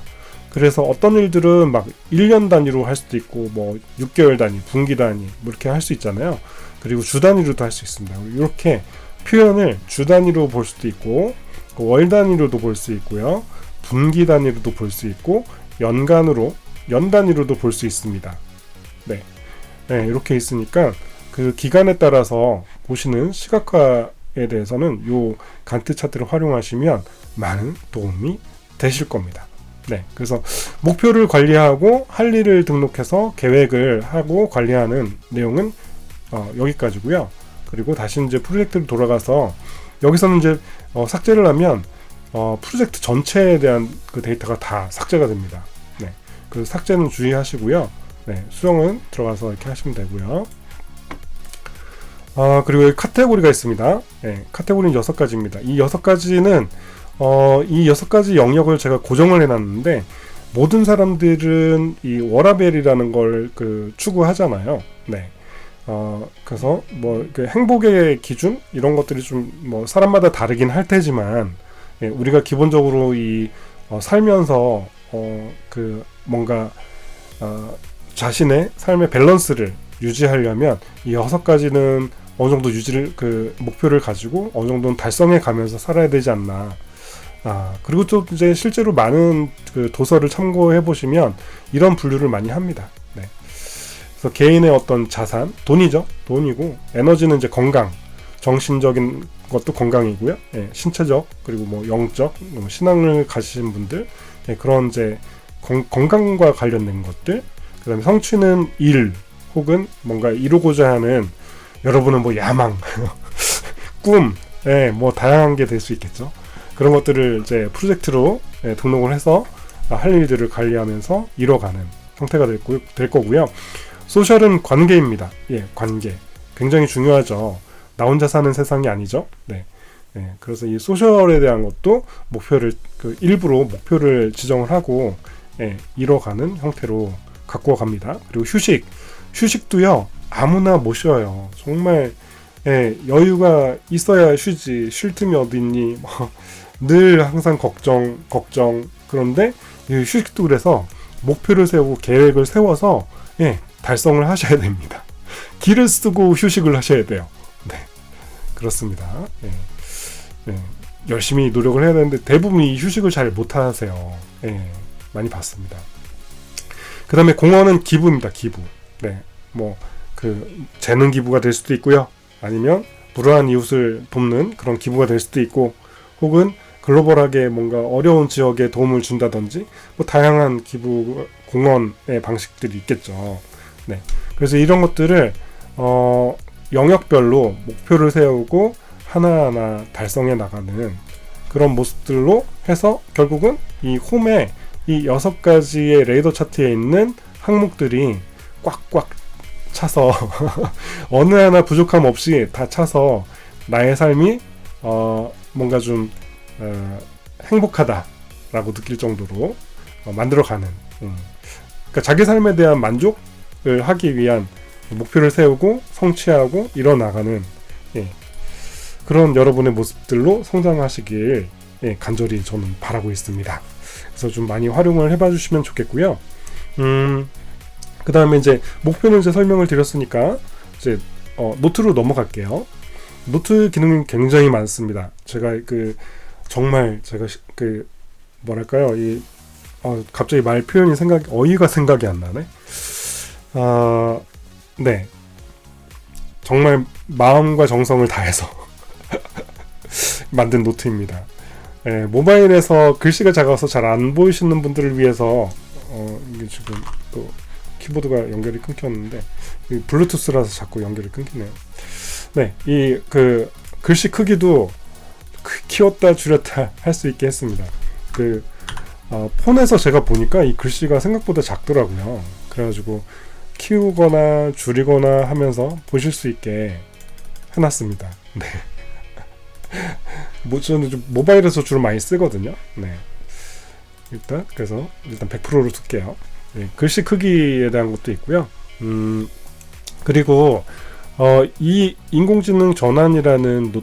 그래서 어떤 일들은 막 1년 단위로 할 수도 있고, 뭐 6개월 단위, 분기 단위 뭐 이렇게 할 수 있잖아요. 그리고 주 단위로도 할 수 있습니다. 이렇게 표현을 주 단위로 볼 수도 있고, 월 단위로도 볼 수 있고요, 분기 단위로도 볼 수 있고, 연 단위로도 볼 수 있습니다. 네. 네, 이렇게 있으니까 그 기간에 따라서 보시는 시각화에 대해서는 요 간트 차트를 활용하시면 많은 도움이 되실 겁니다. 네, 그래서 목표를 관리하고 할 일을 등록해서 계획을 하고 관리하는 내용은 여기까지고요. 그리고 다시 이제 프로젝트로 돌아가서 여기서는 이제 삭제를 하면 프로젝트 전체에 대한 그 데이터가 다 삭제가 됩니다. 네, 그 삭제는 주의하시고요. 네, 수정은 들어가서 이렇게 하시면 되고요. 그리고 여기 카테고리가 있습니다. 네, 카테고리는 6가지입니다. 이 6가지는 이 6가지 영역을 제가 고정을 해놨는데, 모든 사람들은 이 워라벨이라는 걸 추구하잖아요. 네. 그래서 뭐 그 행복의 기준 이런 것들이 좀 뭐 사람마다 다르긴 할 테지만, 예, 우리가 기본적으로 이 살면서 뭔가 자신의 삶의 밸런스를 유지하려면 이 6가지는 어느 정도 목표를 가지고 어느 정도는 달성해 가면서 살아야 되지 않나. 그리고 또 이제 실제로 많은 도서를 참고해 보시면 이런 분류를 많이 합니다. 네. 그래서 개인의 어떤 자산, 돈이죠. 돈이고, 에너지는 이제 건강, 정신적인 것도 건강이고요. 예, 신체적, 그리고 뭐 영적, 신앙을 가지신 분들, 예, 그런 이제 건강과 관련된 것들. 그 다음에 성취는 일, 혹은 뭔가 이루고자 하는, 여러분은 뭐 야망, 꿈, 예, 뭐 다양한 게 될 수 있겠죠. 그런 것들을 이제 프로젝트로 등록을 해서 할 일들을 관리하면서 이뤄가는 형태가 될 거고요. 소셜은 관계입니다. 예, 관계. 굉장히 중요하죠. 나 혼자 사는 세상이 아니죠. 네. 예, 그래서 이 소셜에 대한 것도 일부러 목표를 지정을 하고, 예, 이뤄가는 형태로 갖고 갑니다. 그리고 휴식도요, 아무나 못 쉬어요. 정말, 예, 여유가 있어야 쉬지. 쉴 틈이 어딨니? 늘 항상 걱정. 그런데 이 휴식도 그래서 목표를 세우고 계획을 세워서, 예, 달성을 하셔야 됩니다. 기를 쓰고 휴식을 하셔야 돼요. 네, 그렇습니다. 예, 예, 열심히 노력을 해야 되는데 대부분이 휴식을 잘 못하세요. 예, 많이 봤습니다. 그 다음에 공헌은 기부입니다. 기부. 네, 뭐 재능 기부가 될 수도 있고요. 아니면 불우한 이웃을 돕는 그런 기부가 될 수도 있고, 혹은 글로벌하게 뭔가 어려운 지역에 도움을 준다든지, 뭐 다양한 기부 공헌의 방식들이 있겠죠. 네, 그래서 이런 것들을 영역별로 목표를 세우고 하나하나 달성해 나가는 그런 모습들로 해서 결국은 이 홈에 이 6가지의 레이더 차트에 있는 항목들이 꽉꽉 차서 어느 하나 부족함 없이 다 차서 나의 삶이 뭔가 좀 행복하다라고 느낄 정도로 만들어가는, 그러니까 자기 삶에 대한 만족을 하기 위한 목표를 세우고 성취하고 이뤄나가는, 그런 여러분의 모습들로 성장하시길 간절히 저는 바라고 있습니다. 그래서 좀 많이 활용을 해봐 주시면 좋겠고요. 그 다음에 이제 목표는 이제 설명을 드렸으니까 이제 노트로 넘어갈게요. 노트 기능이 굉장히 많습니다. 제가 정말 제가 뭐랄까요, 갑자기 말 표현이 어휘가 생각이 안 나네. 네, 정말 마음과 정성을 다해서 만든 노트입니다. 모바일에서 글씨가 작아서 잘 안 보이시는 분들을 위해서 이게 지금 또 키보드가 연결이 끊겼는데 블루투스라서 자꾸 연결이 끊기네요. 네, 이 글씨 크기도 키웠다 줄였다 할 수 있게 했습니다. 폰에서 제가 보니까 이 글씨가 생각보다 작더라고요. 그래가지고 키우거나 줄이거나 하면서 보실 수 있게 해놨습니다. 네. 저는 좀 모바일에서 주로 많이 쓰거든요. 네. 그래서 일단 100%로 둘게요. 네, 글씨 크기에 대한 것도 있고요. 그리고 이 인공지능 전환이라는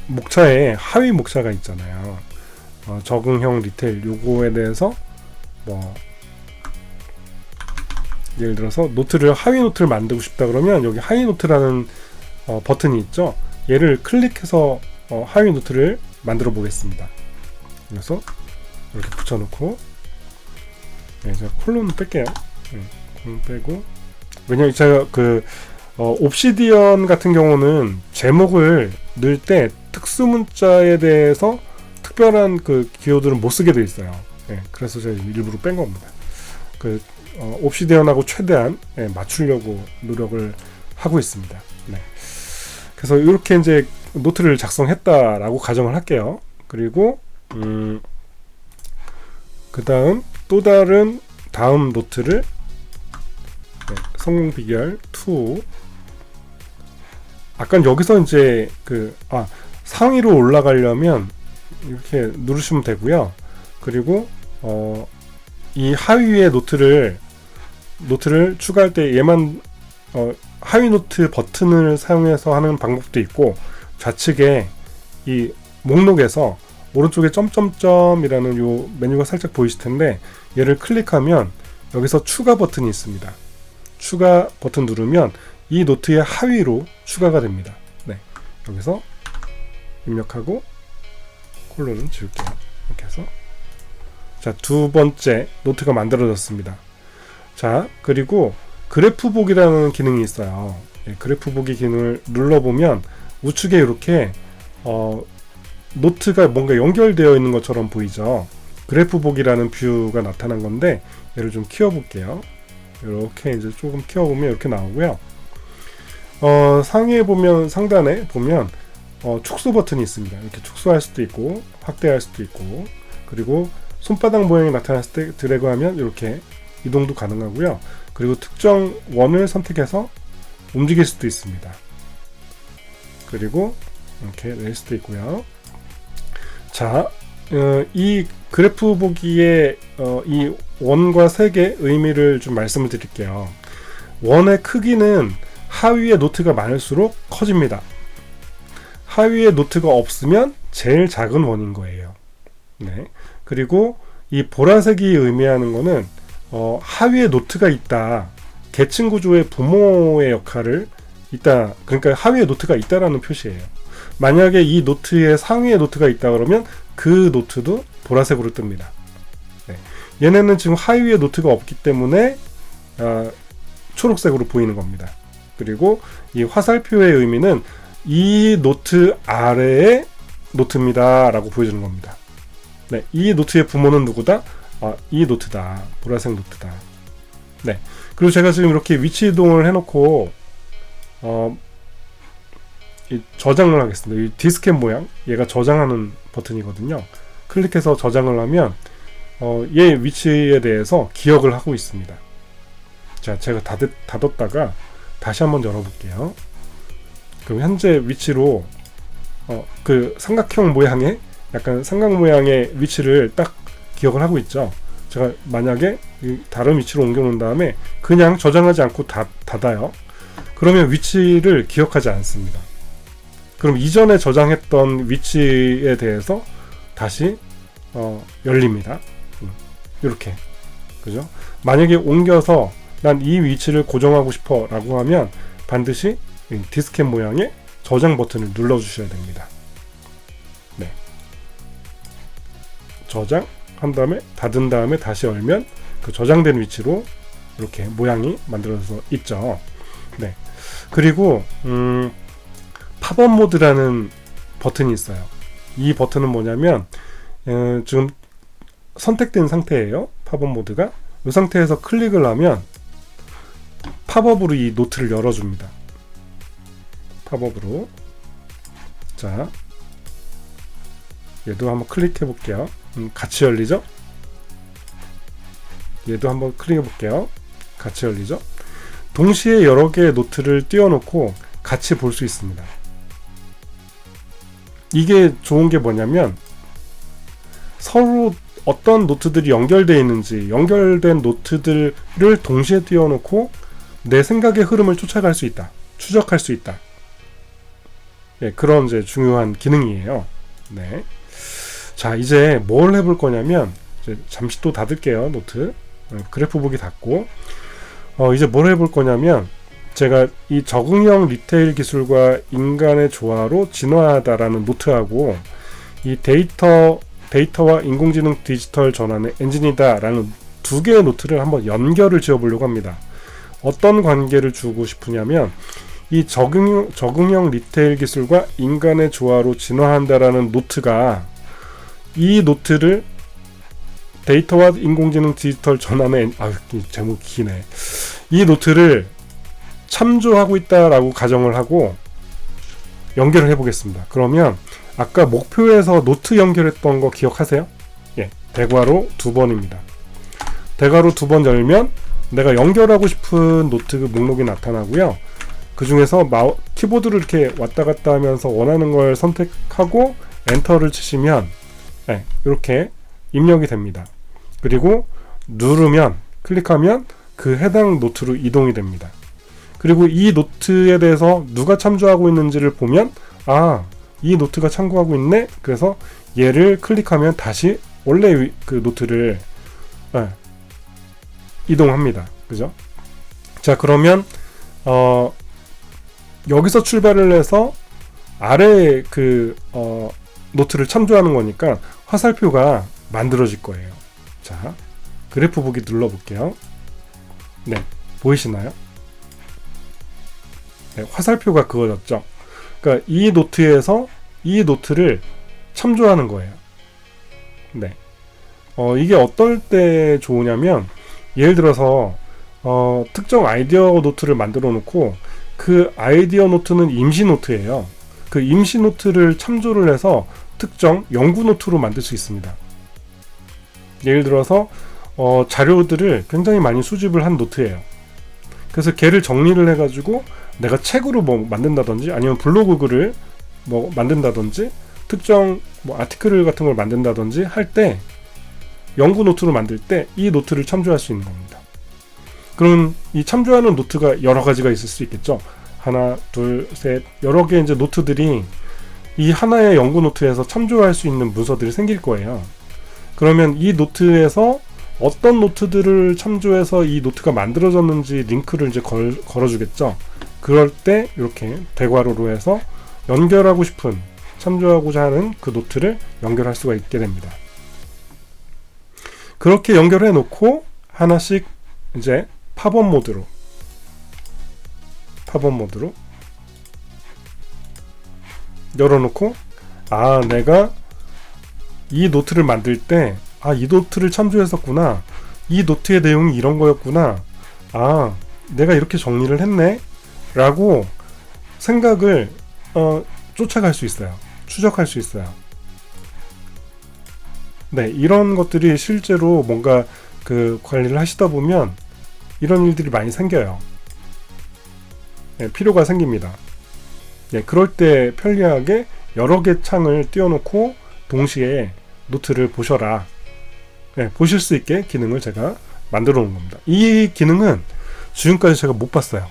목차에 하위 목차가 있잖아요. 적응형 리테일 요거에 대해서 예를 들어서 하위 노트를 만들고 싶다 그러면 여기 하위 노트라는 버튼이 있죠. 얘를 클릭해서 하위 노트를 만들어 보겠습니다. 그래서 이렇게 붙여놓고, 제가 콜론을 뺄게요. 콜론 빼고, 왜냐면 제가 옵시디언 같은 경우는 제목을 넣을 때 특수 문자에 대해서 특별한 기호들은 못 쓰게 돼 있어요. 그래서 제가 일부러 뺀 겁니다. 옵시디언하고 최대한 맞추려고 노력을 하고 있습니다. 네. 그래서 이렇게 이제 노트를 작성했다라고 가정을 할게요. 그리고 또 다른 다음 노트를 성공 비결 2. 아까 여기서 이제 상위로 올라가려면 이렇게 누르시면 되고요. 그리고 이 하위의 노트를 추가할 때 얘만 하위 노트 버튼을 사용해서 하는 방법도 있고, 좌측에 이 목록에서 오른쪽에 점점점이라는 요 메뉴가 살짝 보이실 텐데 얘를 클릭하면 여기서 추가 버튼이 있습니다. 추가 버튼 누르면 이 노트의 하위로 추가가 됩니다. 네, 여기서 입력하고 콜론은 지울게요. 이렇게 해서 두 번째 노트가 만들어졌습니다. 그리고 그래프 보기라는 기능이 있어요. 그래프 보기 기능을 눌러보면 우측에 이렇게 노트가 뭔가 연결되어 있는 것처럼 보이죠. 그래프 보기라는 뷰가 나타난 건데 얘를 좀 키워볼게요. 이렇게 이제 조금 키워보면 이렇게 나오고요. 상단에 보면 축소 버튼이 있습니다. 이렇게 축소할 수도 있고 확대할 수도 있고, 그리고 손바닥 모양이 나타났을 때 드래그하면 이렇게 이동도 가능하고요. 그리고 특정 원을 선택해서 움직일 수도 있습니다. 그리고 이렇게 낼 수도 있고요. 이 그래프 보기의 이 원과 색의 의미를 좀 말씀을 드릴게요. 원의 크기는 하위에 노트가 많을수록 커집니다. 하위에 노트가 없으면 제일 작은 원인 거예요. 네. 그리고 이 보라색이 의미하는 거는 하위에 노트가 있다, 계층 구조의 부모의 역할을 있다, 그러니까 하위에 노트가 있다라는 표시예요. 만약에 이 노트에 상위에 노트가 있다 그러면 그 노트도 보라색으로 뜹니다. 네. 얘네는 지금 하위에 노트가 없기 때문에 초록색으로 보이는 겁니다. 그리고 이 화살표의 의미는 이 노트 아래의 노트입니다 라고 보여주는 겁니다. 네, 이 노트의 부모는 누구다? 이 노트다, 보라색 노트다. 네, 그리고 제가 지금 이렇게 위치 이동을 해놓고 저장을 하겠습니다. 이 디스켓 모양, 얘가 저장하는 버튼이거든요. 클릭해서 저장을 하면 얘 위치에 대해서 기억을 하고 있습니다. 제가 닫았다가 다시 한번 열어볼게요. 그럼 현재 위치로 그 삼각형 모양의 약간 삼각 모양의 위치를 딱 기억을 하고 있죠. 제가 만약에 다른 위치로 옮겨 놓은 다음에 그냥 저장하지 않고 닫아요. 그러면 위치를 기억하지 않습니다. 그럼 이전에 저장했던 위치에 대해서 다시 열립니다. 이렇게, 그죠? 만약에 옮겨서 난 이 위치를 고정하고 싶어 라고 하면 반드시 디스켓 모양의 저장 버튼을 눌러 주셔야 됩니다. 네. 저장 한 다음에 닫은 다음에 다시 열면 그 저장된 위치로 이렇게 모양이 만들어져 있죠. 네. 그리고 팝업 모드라는 버튼이 있어요. 이 버튼은 뭐냐면 지금 선택된 상태예요. 팝업 모드가. 이 상태에서 클릭을 하면 팝업으로 이 노트를 열어줍니다. 팝업으로. 자, 얘도 한번 클릭해 볼게요. 같이 열리죠? 얘도 한번 클릭해 볼게요. 같이 열리죠? 동시에 여러 개의 노트를 띄워놓고 같이 볼 수 있습니다. 이게 좋은 게 뭐냐면 서로 어떤 노트들이 연결되어 있는지, 연결된 노트들을 동시에 띄워놓고 내 생각의 흐름을 쫓아갈 수 있다, 추적할 수 있다. 예, 그런 이제 중요한 기능이에요. 네. 자, 이제 뭘 해볼 거냐면, 이제 잠시 또 닫을게요. 노트. 그래프 보기 닫고. 이제 뭘 해볼 거냐면, 제가 이 적응형 리테일 기술과 인간의 조화로 진화하다라는 노트하고 이 데이터와 인공지능 디지털 전환의 엔진이다라는 두 개의 노트를 한번 연결을 지어보려고 합니다. 어떤 관계를 주고 싶으냐면 이 적응형 리테일 기술과 인간의 조화로 진화한다라는 노트가 이 노트를 데이터와 인공지능 디지털 전환의 제목 기네. 이 노트를 참조하고 있다라고 가정을 하고 연결을 해보겠습니다. 그러면 아까 목표에서 노트 연결했던 거 기억하세요? 예, 대괄호 2번입니다. 대괄호 2번 열면 내가 연결하고 싶은 노트 목록이 나타나고요. 그 중에서 키보드를 이렇게 왔다 갔다 하면서 원하는 걸 선택하고 엔터를 치시면 이렇게 입력이 됩니다. 그리고 누르면, 클릭하면 그 해당 노트로 이동이 됩니다. 그리고 이 노트에 대해서 누가 참조하고 있는지를 보면 이 노트가 참고하고 있네. 그래서 얘를 클릭하면 다시 원래 그 노트를 이동합니다. 그죠? 자, 그러면 여기서 출발을 해서 아래 그 노트를 참조하는 거니까 화살표가 만들어질 거예요. 자, 그래프 보기 눌러볼게요. 네, 보이시나요? 네, 화살표가 그어졌죠. 그러니까 이 노트에서 이 노트를 참조하는 거예요. 네. 이게 어떨 때 좋으냐면, 예를 들어서 특정 아이디어 노트를 만들어 놓고 그 아이디어 노트는 임시 노트예요. 그 임시 노트를 참조를 해서 특정 연구 노트로 만들 수 있습니다. 예를 들어서 자료들을 굉장히 많이 수집을 한 노트예요. 그래서 걔를 정리를 해가지고 내가 책으로 뭐 만든다든지 아니면 블로그 글을 뭐 만든다든지 특정 뭐 아티클 같은 걸 만든다든지 할 때 연구 노트로 만들 때 이 노트를 참조할 수 있는 겁니다. 그럼 이 참조하는 노트가 여러 가지가 있을 수 있겠죠. 하나, 둘, 셋, 여러 개 이제 노트들이 이 하나의 연구 노트에서 참조할 수 있는 문서들이 생길 거예요. 그러면 이 노트에서 어떤 노트들을 참조해서 이 노트가 만들어졌는지 링크를 이제 걸어주겠죠. 그럴 때 이렇게 대괄호로 해서 연결하고 싶은, 참조하고자 하는 그 노트를 연결할 수가 있게 됩니다. 그렇게 연결해 놓고 하나씩 이제 팝업 모드로 열어놓고 내가 이 노트를 만들 때 이 노트를 참조했었구나, 이 노트의 내용이 이런 거였구나, 내가 이렇게 정리를 했네 라고 생각을 쫓아갈 수 있어요. 추적할 수 있어요. 네, 이런 것들이 실제로 뭔가 그 관리를 하시다 보면 이런 일들이 많이 생겨요. 네, 필요가 생깁니다. 네, 그럴 때 편리하게 여러 개 창을 띄워놓고 동시에 노트를 보셔라. 네, 보실 수 있게 기능을 제가 만들어 놓은 겁니다. 이 기능은 지금까지 제가 못 봤어요.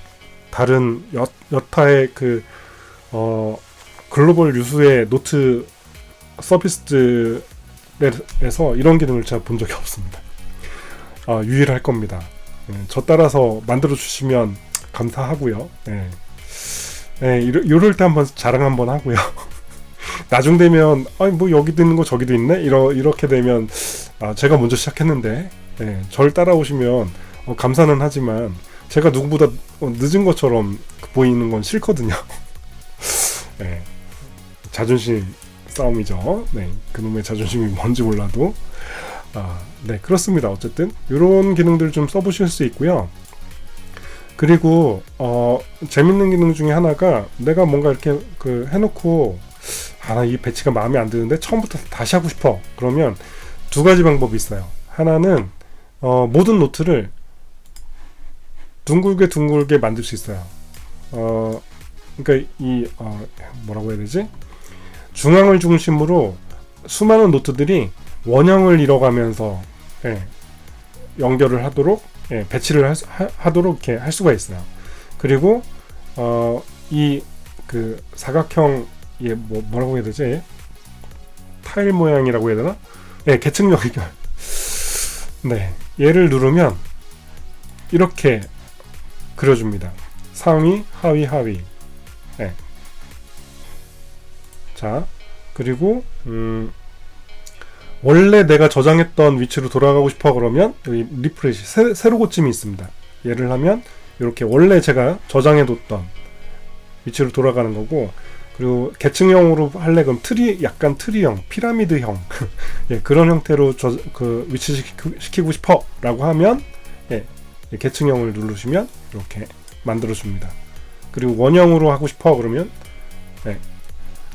다른 여타의 글로벌 유수의 노트 서비스에서 이런 기능을 제가 본 적이 없습니다. 유일할 겁니다. 저 따라서 만들어 주시면 감사하고요. 이럴 때 한번 자랑 한번 하고요. 나중 되면 뭐 여기도 있는 거 저기도 있네 이렇게 되면 제가 먼저 시작했는데 저를 따라오시면 감사는 하지만 제가 누구보다 늦은 것처럼 보이는 건 싫거든요. 자존심 싸움이죠. 그놈의 자존심이 뭔지 몰라도 네, 그렇습니다. 어쨌든 이런 기능들 좀 써보실 수 있고요. 그리고 재밌는 기능 중에 하나가 내가 뭔가 이렇게 해놓고 이 배치가 마음에 안 드는데 처음부터 다시 하고 싶어. 그러면 두 가지 방법이 있어요. 하나는 모든 노트를 둥글게 만들 수 있어요. 그러니까 뭐라고 해야 되지? 중앙을 중심으로 수많은 노트들이 원형을 이뤄가면서 연결을 하도록 배치를 하도록 이렇게 할 수가 있어요. 그리고 사각형 뭐라고 해야 되지? 타일 모양이라고 해야 되나? 계층 연결. 얘를 누르면 이렇게 그려줍니다. 상위, 하위. 자, 그리고 원래 내가 저장했던 위치로 돌아가고 싶어 그러면 여기 리프레시 세로 고침이 있습니다. 얘를 하면 이렇게 원래 제가 저장해뒀던 위치로 돌아가는 거고, 그리고 계층형으로 할래 그럼 약간 트리형, 피라미드형 그런 형태로 위치시키고 싶어 라고 하면 계층형을 누르시면 이렇게 만들어줍니다. 그리고 원형으로 하고 싶어 그러면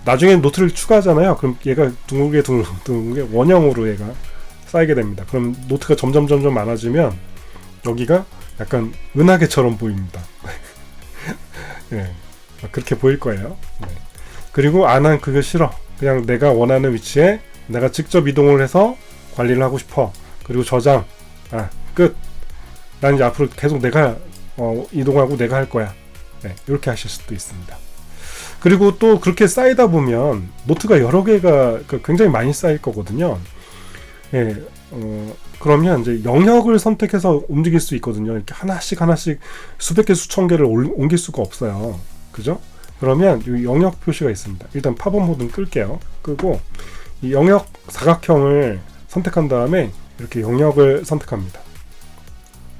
나중에 노트를 추가하잖아요. 그럼 얘가 둥글게 원형으로 얘가 쌓이게 됩니다. 그럼 노트가 점점 많아지면 여기가 약간 은하계처럼 보입니다. 그렇게 보일 거예요. 그리고 난 그거 싫어. 그냥 내가 원하는 위치에 내가 직접 이동을 해서 관리를 하고 싶어. 그리고 저장. 끝. 난 이제 앞으로 계속 내가 이동하고 내가 할 거야. 이렇게 하실 수도 있습니다. 그리고 또 그렇게 쌓이다 보면 노트가 여러 개가 굉장히 많이 쌓일 거거든요. 그러면 이제 영역을 선택해서 움직일 수 있거든요. 이렇게 하나씩 수백 개 수천 개를 옮길 수가 없어요. 그죠? 그러면 이 영역 표시가 있습니다. 일단 팝업 모드는 끌게요. 끄고 이 영역 사각형을 선택한 다음에 이렇게 영역을 선택합니다.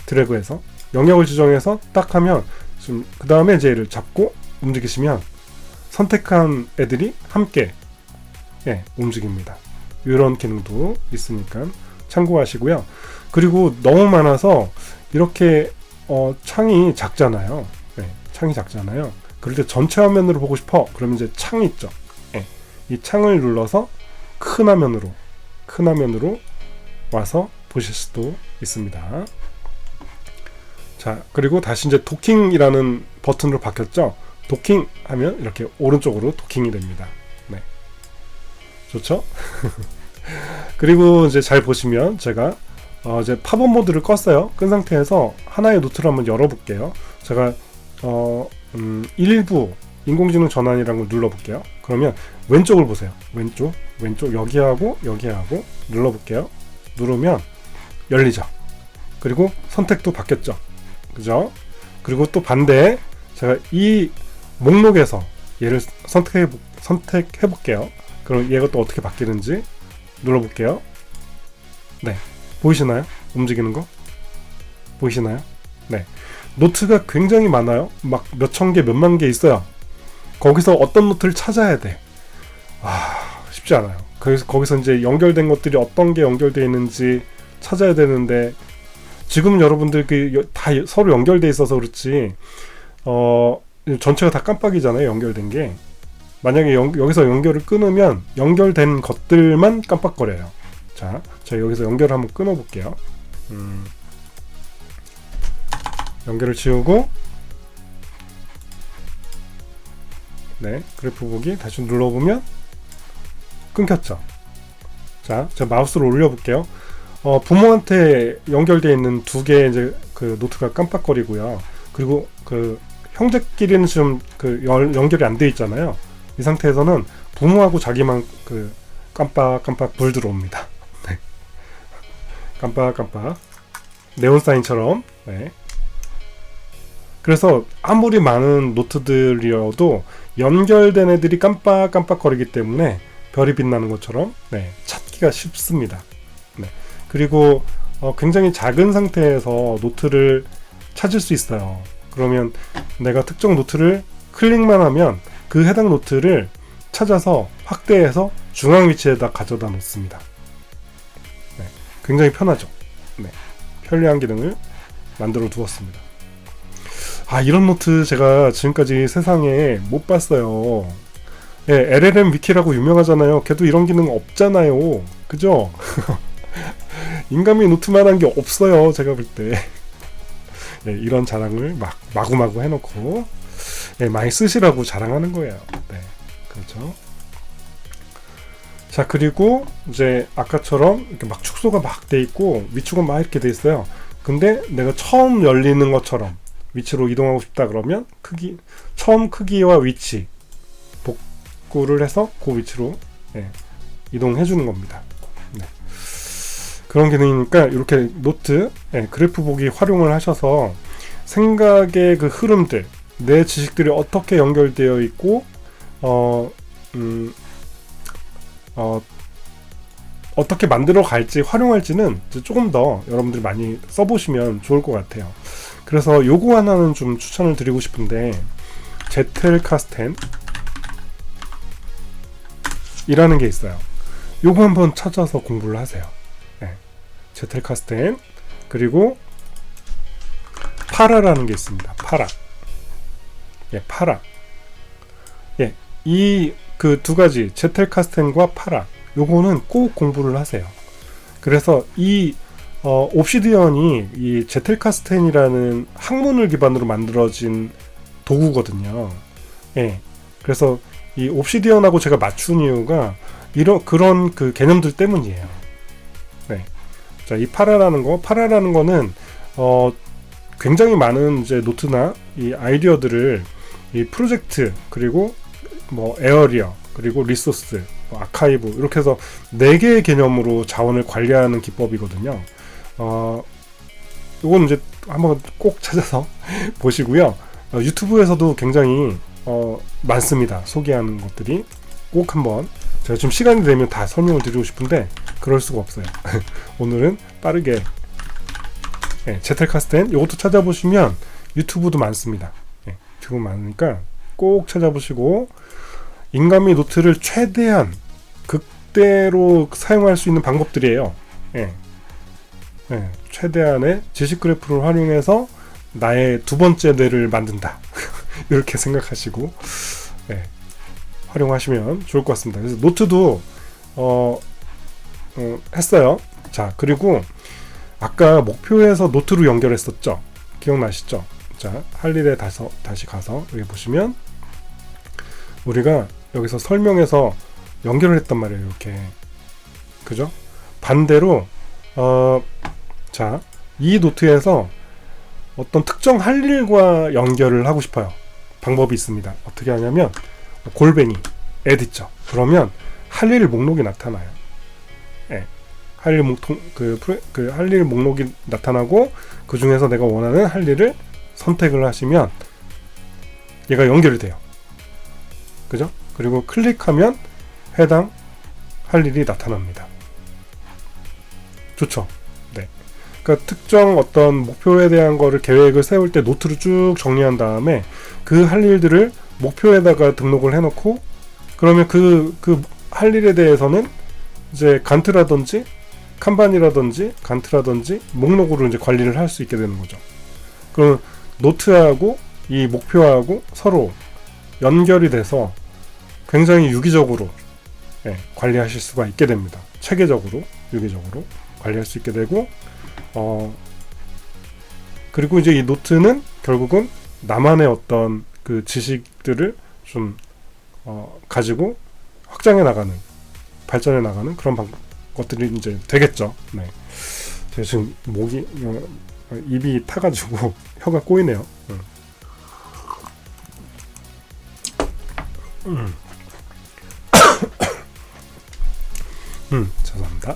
드래그해서 영역을 지정해서 딱 하면 그 다음에 이제 얘를 잡고 움직이시면 선택한 애들이 함께 움직입니다. 이런 기능도 있으니까 참고하시고요. 그리고 너무 많아서 이렇게 창이 작잖아요. 창이 작잖아요. 그럴 때 전체 화면으로 보고 싶어. 그러면 이제 창이 있죠. 이 창을 눌러서 큰 화면으로 와서 보실 수도 있습니다. 자, 그리고 다시 이제 도킹이라는 버튼으로 바뀌었죠. 도킹 하면 이렇게 오른쪽으로 도킹이 됩니다. 좋죠? 그리고 이제 잘 보시면 제가 이제 팝업 모드를 껐어요. 끈 상태에서 하나의 노트를 한번 열어볼게요. 제가 일부 인공지능 전환이라는 걸 눌러볼게요. 그러면 왼쪽을 보세요. 왼쪽 여기하고 눌러볼게요. 누르면 열리죠. 그리고 선택도 바뀌었죠. 그죠? 그리고 또 반대에 제가 이 목록에서 얘를 선택해 볼게요. 그럼 얘가 또 어떻게 바뀌는지 눌러볼게요. 보이시나요? 움직이는 거? 보이시나요? 노트가 굉장히 많아요. 막 몇천 개, 몇만 개 있어요. 거기서 어떤 노트를 찾아야 돼. 쉽지 않아요. 거기서 이제 연결된 것들이 어떤 게 연결되어 있는지 찾아야 되는데, 지금 여러분들 다 서로 연결돼 있어서 그렇지 전체가 다 깜빡이잖아요. 연결된 게. 만약에 여기서 연결을 끊으면 연결된 것들만 깜빡거려요. 자, 제가 여기서 연결을 한번 끊어볼게요. 연결을 지우고 그래프 보기 다시 눌러보면 끊겼죠. 자, 제가 마우스를 올려볼게요. 부모한테 연결되어 있는 두 개의 이제 그 노트가 깜빡거리고요. 그리고 그 형제끼리는 좀 그 연결이 안 돼 있잖아요. 이 상태에서는 부모하고 자기만 그 깜빡깜빡 불 들어옵니다. 네. 깜빡깜빡 네온사인처럼. 네. 그래서 아무리 많은 노트들이어도 연결된 애들이 깜빡깜빡거리기 때문에 별이 빛나는 것처럼 네, 찾기가 쉽습니다. 네. 그리고 굉장히 작은 상태에서 노트를 찾을 수 있어요. 그러면 내가 특정 노트를 클릭만 하면 그 해당 노트를 찾아서 확대해서 중앙 위치에다 가져다 놓습니다. 네. 굉장히 편하죠. 네. 편리한 기능을 만들어 두었습니다. 이런 노트 제가 지금까지 세상에 못 봤어요. 예, LLM 위키라고 유명하잖아요. 걔도 이런 기능 없잖아요. 그죠? 인간미 노트만한 게 없어요. 제가 볼 때. 예, 이런 자랑을 마구마구 해놓고 예, 많이 쓰시라고 자랑하는 거예요. 네, 그렇죠. 자, 그리고 이제 아까처럼 이렇게 막 축소가 막 돼 있고 위축은 막 이렇게 돼 있어요. 근데 내가 처음 열리는 것처럼 위치로 이동하고 싶다 그러면 처음 크기와 위치 복구를 해서 그 위치로 예, 이동해 주는 겁니다. 네. 그런 기능이니까 이렇게 노트 그래프 보기 활용을 하셔서 생각의 그 흐름들, 내 지식들이 어떻게 연결되어 있고 어떻게 만들어 갈지 활용할지는 조금 더 여러분들이 많이 써보시면 좋을 것 같아요. 그래서 요거 하나는 좀 추천을 드리고 싶은데, 제텔카스텐 이라는 게 있어요. 요거 한번 찾아서 공부를 하세요. 네. 제텔카스텐, 그리고 파라라는 게 있습니다. 파라. 예, 파라. 예, 이 그 두 가지 제텔카스텐과 파라, 요거는 꼭 공부를 하세요. 그래서 이 옵시디언이 이 제텔카스텐이라는 학문을 기반으로 만들어진 도구거든요. 예. 그래서 이 옵시디언하고 제가 맞춘 이유가 그런 그 개념들 때문이에요. 네. 자, 이 파라라는 거는 굉장히 많은 이제 노트나 이 아이디어들을 이 프로젝트, 그리고 뭐 에어리어, 그리고 리소스, 뭐 아카이브, 이렇게 해서 4개의 개념으로 자원을 관리하는 기법이거든요. 이건 이제 한번 꼭 찾아서 보시고요. 유튜브에서도 굉장히 많습니다. 소개하는 것들이. 꼭 한번, 제가 좀 시간이 되면 다 설명을 드리고 싶은데 그럴 수가 없어요. 오늘은 빠르게 제텔카스텐 이것도 찾아보시면 유튜브도 많습니다. 유튜브 많으니까 꼭 찾아보시고, 인간미 노트를 최대한 극대로 사용할 수 있는 방법들이에요. 최대한의 지식 그래프를 활용해서 나의 두 번째 뇌를 만든다. 이렇게 생각하시고 활용하시면 좋을 것 같습니다. 그래서 노트도 했어요. 자, 그리고 아까 목표에서 노트로 연결했었죠. 기억나시죠? 자, 할 일에 다시 가서 여기 보시면 우리가 여기서 설명해서 연결을 했단 말이에요. 이렇게. 그죠? 반대로 자, 이 노트에서 어떤 특정 할 일과 연결을 하고 싶어요. 방법이 있습니다. 어떻게 하냐면 골뱅이 add 있죠. 그러면 할 일 목록이 나타나요. 할 일 목록이 나타나고, 그 중에서 내가 원하는 할 일을 선택을 하시면 얘가 연결이 돼요. 그죠? 그리고 클릭하면 해당 할 일이 나타납니다. 좋죠? 네. 그러니까 특정 어떤 목표에 대한 거를 계획을 세울 때 노트를 쭉 정리한 다음에 그 할 일들을 목표에다가 등록을 해놓고, 그러면 그 할 일에 대해서는 이제 간트라든지 간트라든지 목록으로 이제 관리를 할 수 있게 되는 거죠. 그럼 노트하고 이 목표하고 서로 연결이 돼서 굉장히 유기적으로 관리하실 수가 있게 됩니다. 체계적으로, 유기적으로 관리할 수 있게 되고, 그리고 이제 이 노트는 결국은 나만의 어떤 그 지식들을 좀 가지고 확장해 나가는 발전해 나가는 그런 것들이 이제 되겠죠. 네. 제가 지금 목이 입이 타가지고 혀가 꼬이네요. 죄송합니다.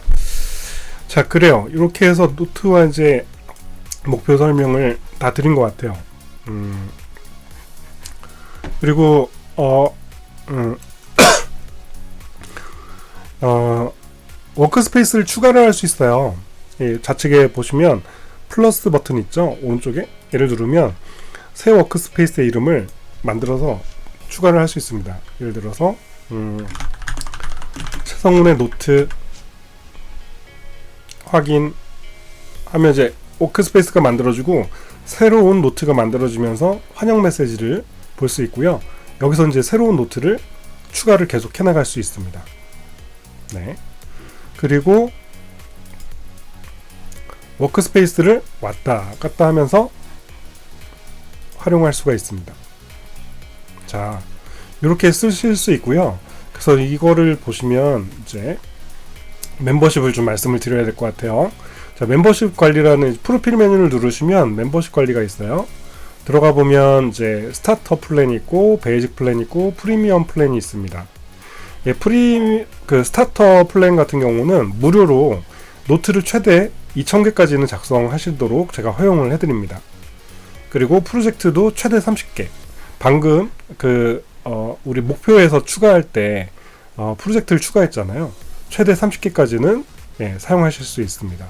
자, 그래요. 이렇게 해서 노트와 이제 목표 설명을 다 드린 것 같아요. 그리고 워크스페이스를 추가를 할 수 있어요. 좌측에 보시면 플러스 버튼 있죠? 오른쪽에 얘를 누르면 새 워크스페이스의 이름을 만들어서 추가를 할 수 있습니다. 예를 들어서 최성훈의 노트 확인하면 이제 워크스페이스가 만들어지고 새로운 노트가 만들어지면서 환영 메시지를 볼 수 있고요. 여기서 이제 새로운 노트를 추가를 계속 해나갈 수 있습니다. 네. 그리고 워크스페이스를 왔다 갔다 하면서 활용할 수가 있습니다. 자, 이렇게 쓰실 수 있고요. 그래서 이거를 보시면 이제 멤버십을 좀 말씀을 드려야 될 것 같아요. 자, 멤버십 관리라는 프로필 메뉴를 누르시면 멤버십 관리가 있어요. 들어가 보면 이제 스타터 플랜이 있고 베이직 플랜이 있고 프리미엄 플랜이 있습니다. 예, 스타터 플랜 같은 경우는 무료로 노트를 최대 2000개까지는 작성하시도록 제가 허용을 해드립니다. 그리고 프로젝트도 최대 30개. 방금 우리 목표에서 추가할 때 프로젝트를 추가했잖아요. 최대 30개까지는 사용하실 수 있습니다.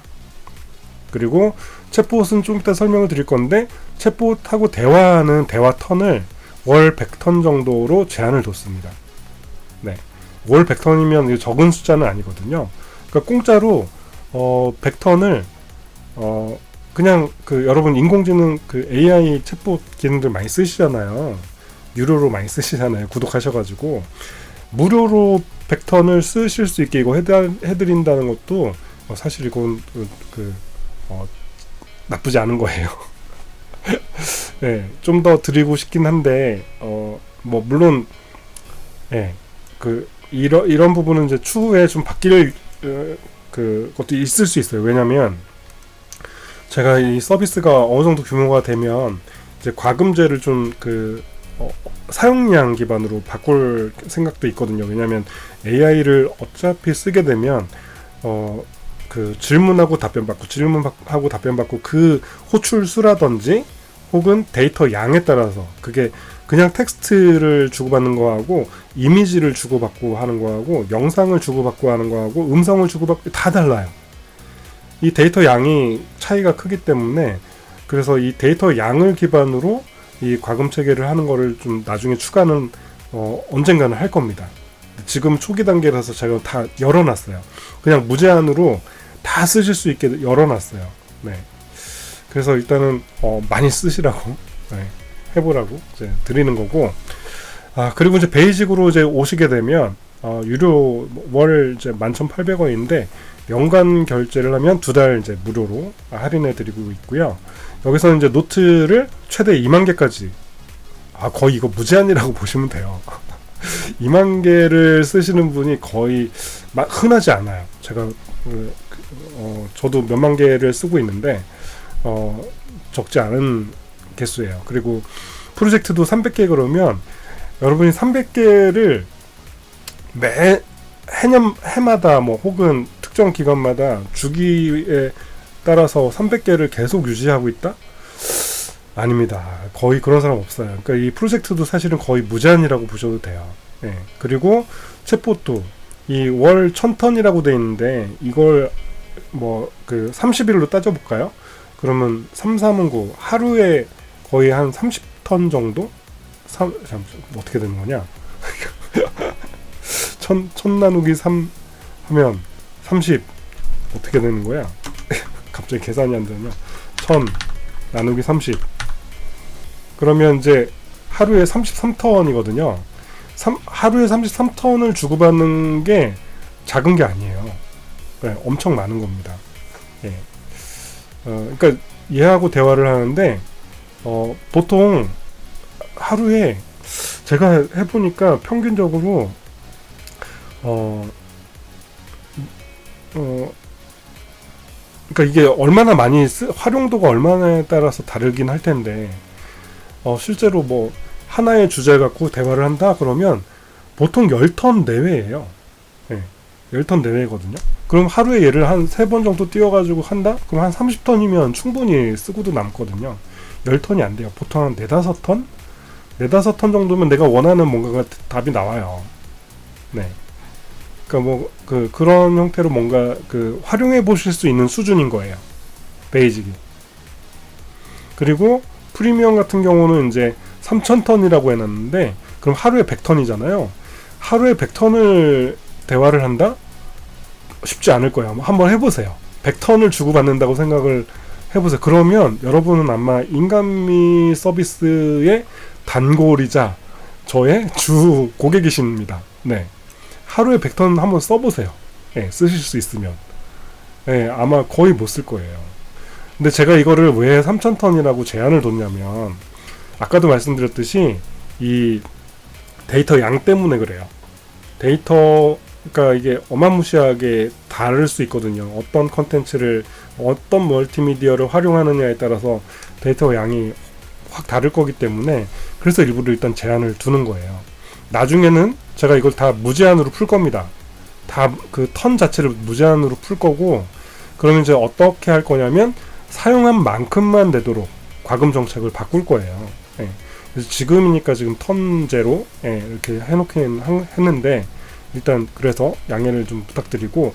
그리고 챗봇은 좀 이따 설명을 드릴 건데 챗봇하고 대화하는 대화 턴을 월 100턴 정도로 제한을 뒀습니다. 네, 월 100턴이면 적은 숫자는 아니거든요. 그러니까 공짜로 100턴을 그냥 여러분 인공지능 AI 챗봇 기능들 많이 쓰시잖아요. 유료로 많이 쓰시잖아요. 구독하셔가지고 무료로 100턴을 쓰실 수 있게 이거 해드린다는 것도 사실 이건 나쁘지 않은 거예요. 네, 좀 더 드리고 싶긴 한데 물론 이런 부분은 이제 추후에 좀 바뀔 것도 있을 수 있어요. 왜냐면 제가 이 서비스가 어느 정도 규모가 되면 이제 과금제를 좀 사용량 기반으로 바꿀 생각도 있거든요. 왜냐면 AI를 어차피 쓰게 되면 질문하고 답변받고 질문하고 답변받고 그 호출수라든지 혹은 데이터 양에 따라서 그게 그냥 텍스트를 주고받는 거하고 이미지를 주고받고 하는 거하고 영상을 주고받고 하는 거하고 음성을 주고받고 다 달라요. 이 데이터 양이 차이가 크기 때문에 그래서 이 데이터 양을 기반으로 이 과금 체계를 하는 거를 좀 나중에 추가는 언젠가는 할 겁니다. 지금 초기 단계라서 제가 다 열어놨어요. 그냥 무제한으로 다 쓰실 수 있게 열어놨어요. 네. 그래서 일단은 많이 쓰시라고 해보라고 이제 드리는 거고. 그리고 이제 베이직으로 이제 오시게 되면 유료 월 이제 11,800원인데 연간 결제를 하면 2달 이제 무료로 할인해 드리고 있고요. 여기서 이제 노트를 최대 2만 개까지 거의 이거 무제한이라고 보시면 돼요. 2만 개를 쓰시는 분이 거의 흔하지 않아요. 제가 저도 몇만 개를 쓰고 있는데 적지 않은 개수예요. 그리고 프로젝트도 300개 그러면 여러분이 300개를 해마다 혹은 특정 기간마다 주기에 따라서 300개를 계속 유지하고 있다? 아닙니다. 거의 그런 사람 없어요. 그러니까 이 프로젝트도 사실은 거의 무제한이라고 보셔도 돼요. 네. 그리고 챗봇도 이 월 1000턴이라고 돼 있는데 이걸 30일로 따져볼까요? 그러면 339 하루에 거의 한 30턴 정도? 어떻게 되는 거냐? 1000 나누기 3 하면 30 어떻게 되는 거야? 갑자기 계산이 안 되냐? 1000 나누기 30 그러면 이제 하루에 33턴이거든요. 하루에 33턴을 주고받는 게 작은 게 아니에요. 네, 엄청 많은 겁니다. 예. 그러니까 얘하고 대화를 하는데 보통 하루에 제가 해보니까 평균적으로 그러니까 이게 얼마나 많이 활용도가 얼마나에 따라서 다르긴 할 텐데, 실제로 뭐 하나의 주제 갖고 대화를 한다 그러면 보통 10턴 내외예요. 네, 10턴 내외거든요. 그럼 하루에 얘를 한 3번 정도 띄워가지고 한다? 그럼 한 30턴이면 충분히 쓰고도 남거든요. 10턴이 안 돼요. 보통 한 4, 5턴? 4, 5턴 정도면 내가 원하는 뭔가가 답이 나와요. 네. 그러니까 뭐 그런 형태로 뭔가 활용해 보실 수 있는 수준인 거예요. 베이직이. 그리고 프리미엄 같은 경우는 이제 3000턴이라고 해놨는데, 그럼 하루에 100턴이잖아요. 하루에 100턴을 대화를 한다? 쉽지 않을 거예요. 한번 해보세요. 100턴을 주고받는다고 생각을 해보세요. 그러면 여러분은 아마 인간미 서비스의 단골이자 저의 주 고객이십니다. 네. 하루에 100턴 한번 써보세요. 네, 쓰실 수 있으면. 네, 아마 거의 못 쓸 거예요. 근데 제가 이거를 왜 3000턴이라고 제한을 뒀냐면, 아까도 말씀드렸듯이 이 데이터 양 때문에 그래요. 데이터가 이게 어마무시하게 다를 수 있거든요. 어떤 컨텐츠를, 어떤 멀티미디어를 활용하느냐에 따라서 데이터 양이 확 다를 거기 때문에, 그래서 일부러 일단 제한을 두는 거예요. 나중에는 제가 이걸 다 무제한으로 풀 겁니다. 다 그 턴 자체를 무제한으로 풀 거고, 그러면 이제 어떻게 할 거냐면 사용한 만큼만 내도록 과금 정책을 바꿀 거예요. 예. 그래서 지금이니까 지금 턴제로 이렇게 해놓긴 했는데, 일단 그래서 양해를 좀 부탁드리고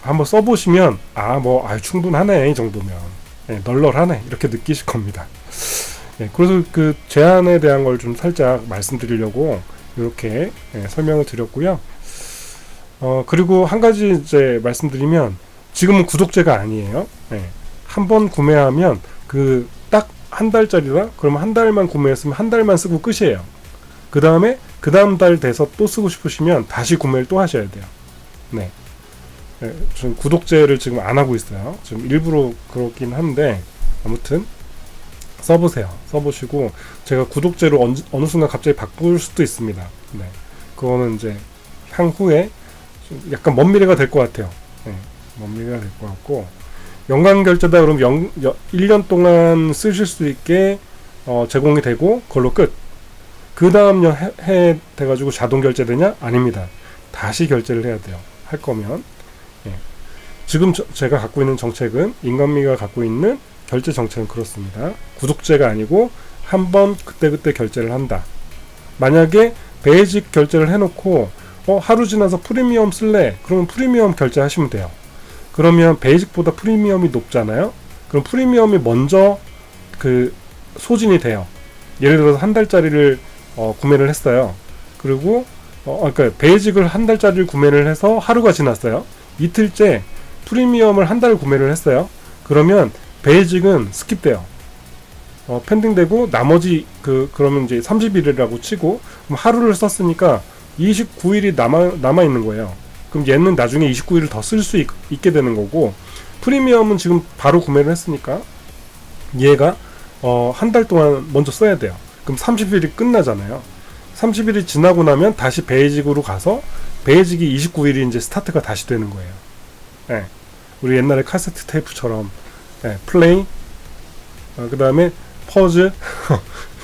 한번 써보시면 충분하네 이 정도면, 널널하네 이렇게 느끼실 겁니다. 그래서 그 제한에 대한 걸 좀 살짝 말씀드리려고 이렇게 설명을 드렸고요. 그리고 한 가지 이제 말씀드리면, 지금은 구독제가 아니에요. 한 번 구매하면 딱 한 달짜리라 그러면 한 달만 구매했으면 한 달만 쓰고 끝이에요. 그 다음에 그 다음 달 돼서 또 쓰고 싶으시면 다시 구매를 또 하셔야 돼요. 네. 전 구독제를 지금 안 하고 있어요. 지금 일부러 그렇긴 한데, 아무튼 써보세요. 써보시고, 제가 구독제로 어느 순간 갑자기 바꿀 수도 있습니다. 네. 그거는 이제 향후에 좀 약간 먼 미래가 될 것 같아요. 먼 미래가 될 것 같고, 연간 결제다 그러면 1년 동안 쓰실 수 있게 제공이 되고 그걸로 끝. 그 다음 해 돼가지고 자동 결제되냐? 아닙니다. 다시 결제를 해야 돼요. 할 거면. 지금 제가 갖고 있는 정책은, 인간미가 갖고 있는 결제 정책은 그렇습니다. 구독제가 아니고 한번 그때그때 결제를 한다. 만약에 베이직 결제를 해놓고 하루 지나서 프리미엄 쓸래? 그러면 프리미엄 결제하시면 돼요. 그러면 베이직보다 프리미엄이 높잖아요. 그럼 프리미엄이 먼저 소진이 돼요. 예를 들어서 한 달짜리를 구매를 했어요. 그리고 그러니까 베이직을 한 달짜리를 구매를 해서 하루가 지났어요. 이틀째 프리미엄을 한 달 구매를 했어요. 그러면 베이직은 스킵돼요. 펜딩되고 나머지 그러면 이제 30일이라고 치고, 그럼 하루를 썼으니까 29일이 남아 있는 거예요. 그럼 얘는 나중에 29일을 더 쓸 수 있게 되는 거고, 프리미엄은 지금 바로 구매를 했으니까 얘가 한 달 동안 먼저 써야 돼요. 그럼 30일이 끝나잖아요. 30일이 지나고 나면 다시 베이직으로 가서 베이직이 29일이 이제 스타트가 다시 되는 거예요. 우리 옛날에 카세트 테이프처럼 플레이, 그 다음에 퍼즈,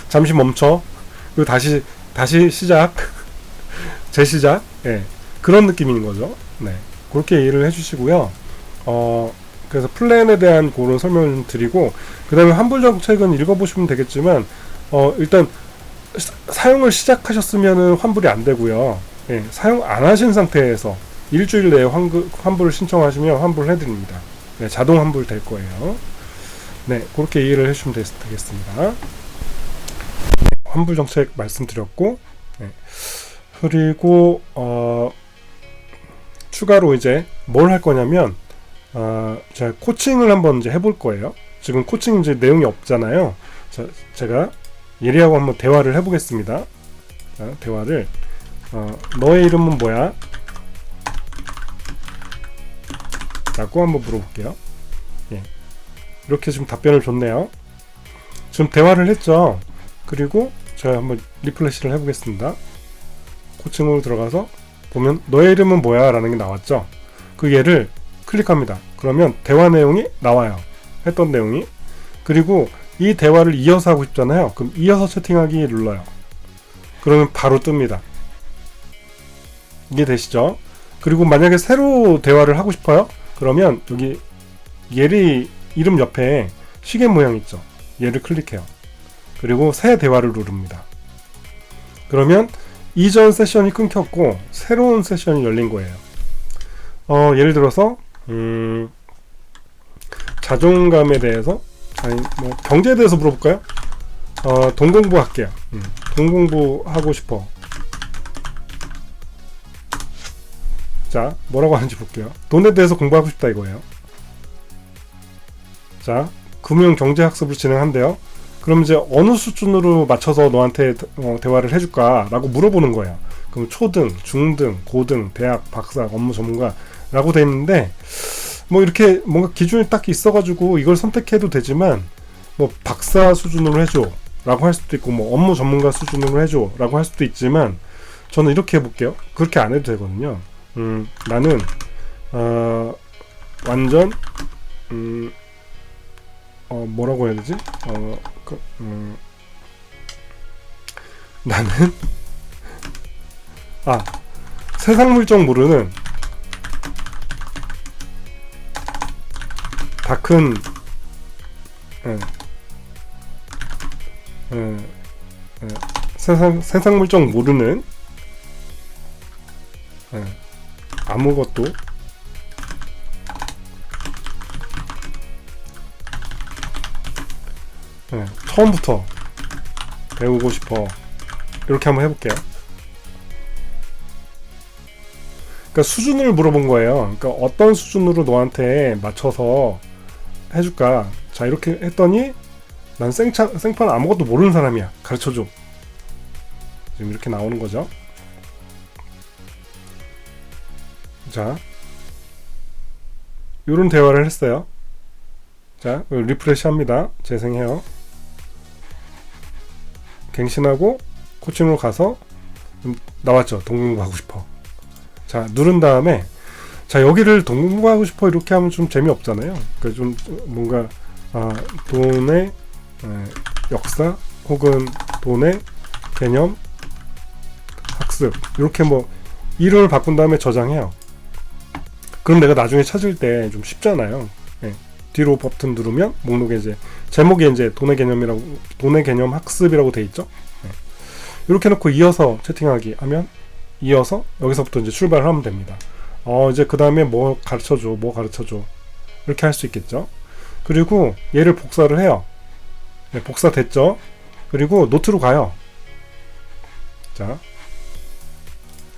잠시 멈춰, 그리고 다시 시작, 재시작, 그런 느낌인 거죠. 네, 그렇게 이해를 해주시고요. 그래서 플랜에 대한 그런 설명을 좀 드리고, 그 다음에 환불 정책은 읽어보시면 되겠지만, 일단 사용을 시작하셨으면 환불이 안 되고요. 사용 안 하신 상태에서 일주일 내에 환불을 신청하시면 환불을 해드립니다. 자동 환불 될 거예요. 네, 그렇게 이해를 해주시면 되겠습니다. 환불 정책 말씀드렸고, 그리고 추가로 이제 뭘 할 거냐면, 제가 코칭을 한번 이제 해볼 거예요. 지금 코칭 이제 내용이 없잖아요. 제가 예리하고 한번 대화를 해보겠습니다. 자, 대화를 너의 이름은 뭐야? 라고 한번 물어볼게요. 이렇게 지금 답변을 줬네요. 지금 대화를 했죠. 그리고 제가 한번 리플래시를 해보겠습니다. 코칭으로 들어가서 보면 너의 이름은 뭐야? 라는 게 나왔죠. 그 얘를 클릭합니다. 그러면 대화 내용이 나와요. 했던 내용이. 그리고 이 대화를 이어서 하고 싶잖아요. 그럼 이어서 채팅하기 눌러요. 그러면 바로 뜹니다. 이게 되시죠? 그리고 만약에 새로 대화를 하고 싶어요? 그러면 여기 예리 이름 옆에 시계 모양 있죠? 얘를 클릭해요. 그리고 새 대화를 누릅니다. 그러면 이전 세션이 끊겼고 새로운 세션이 열린 거예요. 예를 들어서 자존감에 대해서, 아니 뭐 경제에 대해서 물어볼까요? 돈 공부할게요. 돈 공부하고 싶어. 자, 뭐라고 하는지 볼게요. 돈에 대해서 공부하고 싶다 이거예요. 자, 금융 경제 학습을 진행한대요. 그럼 이제 어느 수준으로 맞춰서 너한테 대화를 해줄까 라고 물어보는 거예요. 그럼 초등, 중등, 고등, 대학, 박사, 업무 전문가 라고 돼 있는데, 뭐 이렇게 뭔가 기준이 딱 있어가지고 이걸 선택해도 되지만, 뭐 박사 수준으로 해줘 라고 할 수도 있고, 뭐 업무 전문가 수준으로 해줘 라고 할 수도 있지만, 저는 이렇게 해볼게요. 그렇게 안 해도 되거든요. 나는 완전 뭐라고 해야 되지? 나는 세상 물정 모르는 다 큰 세상 물정 모르는 아무것도 처음부터 배우고 싶어. 이렇게 한번 해볼게요. 그러니까 수준을 물어본 거예요. 그러니까 어떤 수준으로 너한테 맞춰서 해줄까. 자, 이렇게 했더니 난 생판 아무것도 모르는 사람이야. 가르쳐줘. 지금 이렇게 나오는 거죠. 자, 요런 대화를 했어요. 자, 리프레시 합니다. 재생해요. 갱신하고 코칭으로 가서 나왔죠. 동공부하고 싶어. 자, 누른 다음에, 자, 여기를 동공부하고 싶어 이렇게 하면 좀 재미없잖아요. 그러니까 좀 뭔가 돈의 역사 혹은 돈의 개념 학습 이렇게 뭐 이름을 바꾼 다음에 저장해요. 그럼 내가 나중에 찾을 때 좀 쉽잖아요. 뒤로 버튼 누르면 목록에 이제 제목에 이제 돈의 개념 학습이라고 돼 있죠. 이렇게 해놓고 이어서 채팅하기 하면 이어서 여기서부터 이제 출발을 하면 됩니다. 이제 그 다음에 뭐 가르쳐줘 이렇게 할 수 있겠죠. 그리고 얘를 복사를 해요. 복사 됐죠. 그리고 노트로 가요. 자,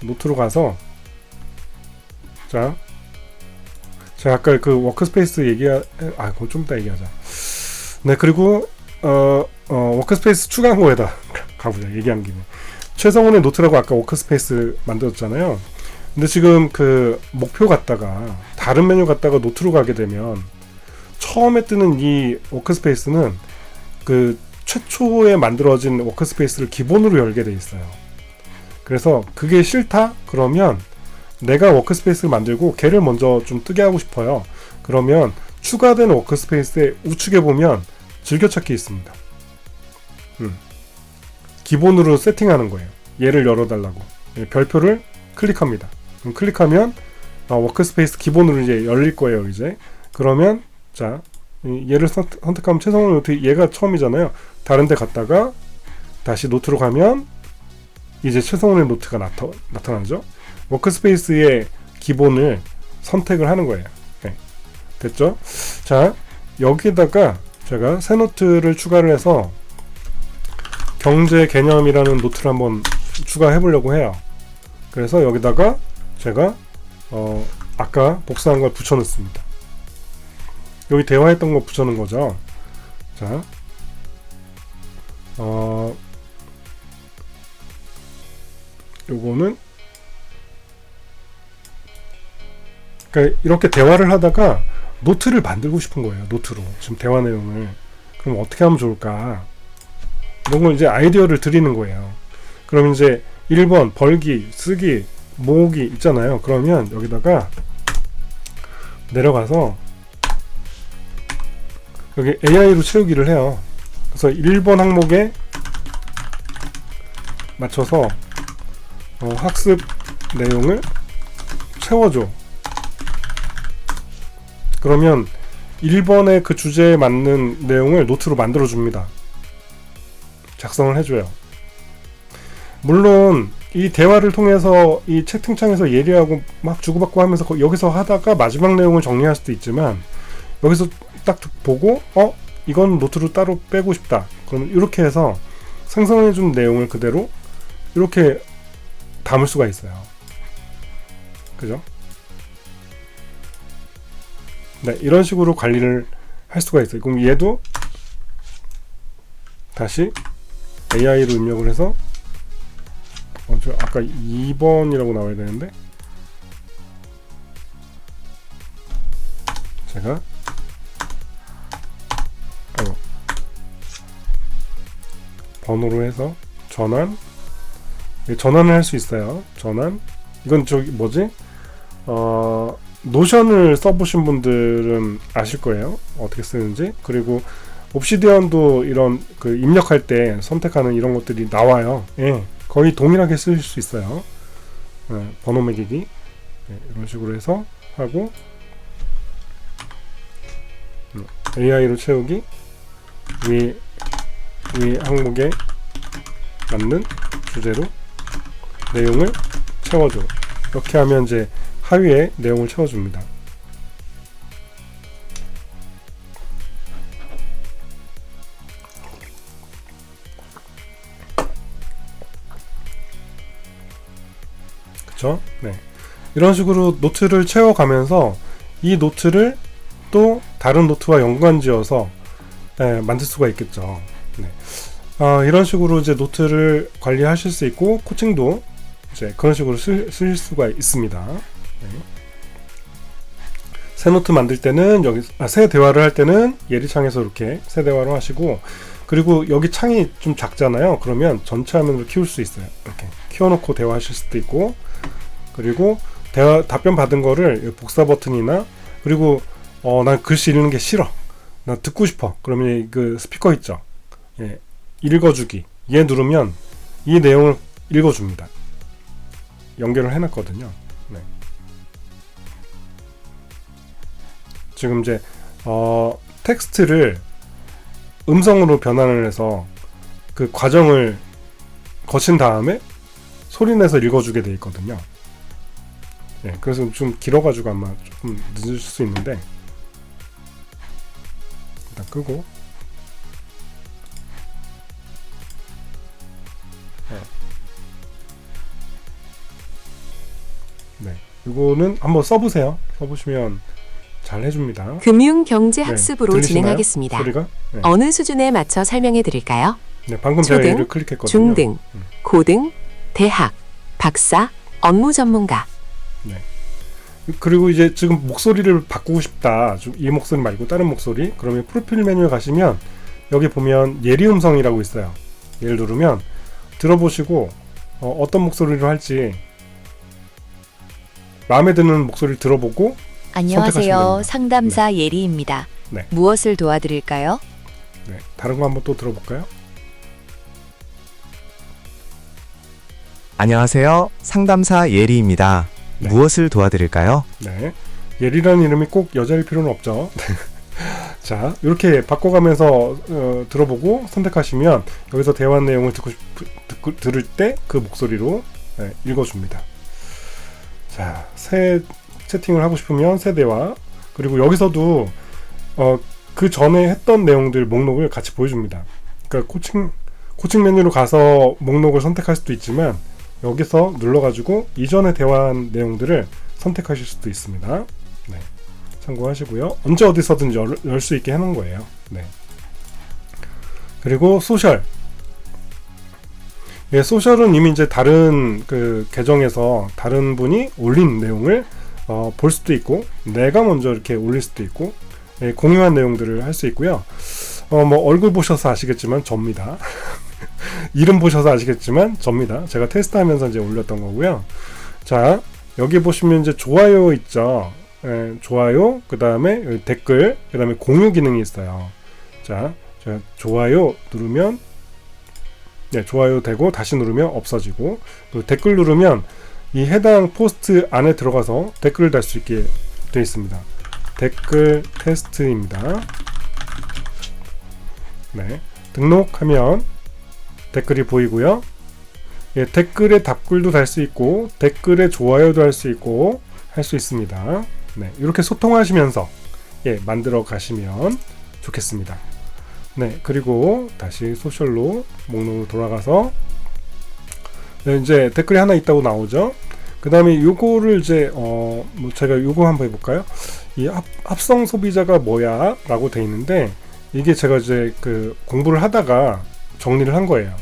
노트로 가서, 자, 제가 아까 그 워크스페이스 그건 좀 이따 얘기하자. 네, 그리고 워크스페이스 추가한 거에다 가보자. 얘기한 김에 최성훈의 노트라고 아까 워크스페이스 만들었잖아요. 근데 지금 그 목표 갔다가 다른 메뉴 갔다가 노트로 가게 되면 처음에 뜨는 이 워크스페이스는 그 최초에 만들어진 워크스페이스를 기본으로 열게 돼 있어요. 그래서 그게 싫다? 그러면 내가 워크스페이스를 만들고 걔를 먼저 좀 뜨게 하고 싶어요. 그러면 추가된 워크스페이스의 우측에 보면 즐겨찾기 있습니다. 기본으로 세팅하는 거예요. 얘를 열어달라고. 별표를 클릭합니다. 그럼 클릭하면 워크스페이스 기본으로 이제 열릴 거예요. 이제 그러면 자, 얘를 선택하면 최성훈 노트, 얘가 처음이잖아요. 다른 데 갔다가 다시 노트로 가면 이제 최성훈의 노트가 나타나죠. 워크스페이스의 기본을 선택을 하는 거예요. 네. 됐죠? 자, 여기다가 제가 새 노트를 추가를 해서 경제 개념이라는 노트를 한번 추가해 보려고 해요. 그래서 여기다가 제가 아까 복사한 걸 붙여 넣습니다. 여기 대화했던 거 붙여 넣은 거죠. 자, 요거는 그러니까 이렇게 대화를 하다가 노트를 만들고 싶은 거예요. 노트로 지금 대화 내용을. 그럼 어떻게 하면 좋을까? 이런 걸 이제 아이디어를 드리는 거예요. 그럼 이제 1번 벌기, 쓰기, 모으기 있잖아요. 그러면 여기다가 내려가서 여기 AI로 채우기를 해요. 그래서 1번 항목에 맞춰서 학습 내용을 채워줘. 그러면 1번의 그 주제에 맞는 내용을 노트로 만들어 줍니다. 작성을 해줘요. 물론 이 대화를 통해서 이 채팅창에서 예리하고 막 주고받고 하면서 여기서 하다가 마지막 내용을 정리할 수도 있지만, 여기서 딱 보고 이건 노트로 따로 빼고 싶다, 그러면 이렇게 해서 생성해준 내용을 그대로 이렇게 담을 수가 있어요. 그죠? 네, 이런 식으로 관리를 할 수가 있어요. 그럼 얘도 다시 AI로 입력을 해서 저 아까 2번이라고 나와야 되는데, 제가 번호로 해서 전환을 할 수 있어요. 전환. 이건 저기 뭐지? 노션을 써보신 분들은 아실 거예요. 어떻게 쓰는지. 그리고 옵시디언도 이런 그 입력할 때 선택하는 이런 것들이 나와요. 예, 거의 동일하게 쓸 수 있어요. 번호 매기기. 이런 식으로 해서 하고, AI로 채우기, 위 항목에 맞는 주제로 내용을 채워줘. 이렇게 하면 이제 하위에 내용을 채워줍니다. 그쵸? 네. 이런 식으로 노트를 채워가면서 이 노트를 또 다른 노트와 연관지어서 만들 수가 있겠죠. 네. 이런 식으로 이제 노트를 관리하실 수 있고, 코칭도 이제 그런 식으로 쓸 수가 있습니다. 네. 새 노트 만들 때는 새 대화를 할 때는 예리창에서 이렇게 새 대화로 하시고, 그리고 여기 창이 좀 작잖아요. 그러면 전체 화면으로 키울 수 있어요. 이렇게 키워놓고 대화하실 수도 있고, 그리고 답변 받은 거를 복사 버튼이나, 그리고 난 글씨 읽는 게 싫어, 나 듣고 싶어, 그러면 그 스피커 있죠, 예, 읽어주기, 얘 누르면 이 내용을 읽어줍니다. 연결을 해놨거든요. 네. 지금 이제 텍스트를 음성으로 변환을 해서 그 과정을 거친 다음에 소리내서 읽어주게 돼 있거든요. 네, 그래서 좀 길어가지고 아마 조금 늦을 수 있는데, 일단 끄고, 네, 이거는 한번 써보세요. 써보시면 잘 해줍니다. 금융경제학습으로 네, 진행하겠습니다. 소리가? 네. 어느 수준에 맞춰 설명해 드릴까요? 네, 방금 제가 얘를 클릭했거든요. 중등, 고등, 대학, 박사, 업무 전문가. 네. 그리고 이제 지금 목소리를 바꾸고 싶다, 좀 이 목소리 말고 다른 목소리, 그러면 프로필 메뉴에 가시면 여기 보면 예리 음성이라고 있어요. 얘를 누르면 들어보시고 어떤 목소리로 할지 마음에 드는 목소리를 들어보고 안녕하세요. 상담사 예리입니다. 네. 무엇을 도와드릴까요? 네, 다른 거 한번 또 들어볼까요? 안녕하세요. 상담사 예리입니다. 네. 무엇을 도와드릴까요? 네, 예리라는 이름이 꼭 여자일 필요는 없죠. 자, 이렇게 바꿔가면서 들어보고 선택하시면 여기서 대화 내용을 들을 때 그 목소리로 읽어줍니다. 자, 새 채팅을 하고 싶으면 새 대화, 그리고 여기서도 그 전에 했던 내용들 목록을 같이 보여줍니다. 그러니까 코칭 메뉴로 가서 목록을 선택할 수도 있지만, 여기서 눌러가지고 이전에 대화한 내용들을 선택하실 수도 있습니다. 네, 참고하시고요. 언제 어디서든지 열 수 있게 해놓은 거예요. 네. 그리고 소셜. 예, 소셜은 이미 이제 다른 그 계정에서 다른 분이 올린 내용을 볼 수도 있고, 내가 먼저 이렇게 올릴 수도 있고, 예, 공유한 내용들을 할 수 있고요. 뭐 얼굴 보셔서 아시겠지만 접니다. 이름 보셔서 아시겠지만 접니다. 제가 테스트하면서 이제 올렸던 거고요. 자, 여기 보시면 이제 좋아요 있죠. 좋아요, 그 다음에 댓글, 그 다음에 공유 기능이 있어요. 자, 제가 좋아요 누르면 좋아요 되고 다시 누르면 없어지고, 또 댓글 누르면 이 해당 포스트 안에 들어가서 댓글을 달 수 있게 되어 있습니다. 댓글 테스트입니다. 네, 등록하면 댓글이 보이고요. 댓글에 답글도 달 수 있고 댓글에 좋아요도 할 수 있고 할 수 있습니다. 네, 이렇게 소통하시면서 만들어 가시면 좋겠습니다. 네, 그리고 다시 소셜로 목록으로 돌아가서 이제 댓글이 하나 있다고 나오죠. 그 다음에 요거를 이제 제가 요거 한번 해볼까요? 이 합성 소비자가 뭐야? 라고 돼 있는데, 이게 제가 이제 그 공부를 하다가 정리를 한 거예요.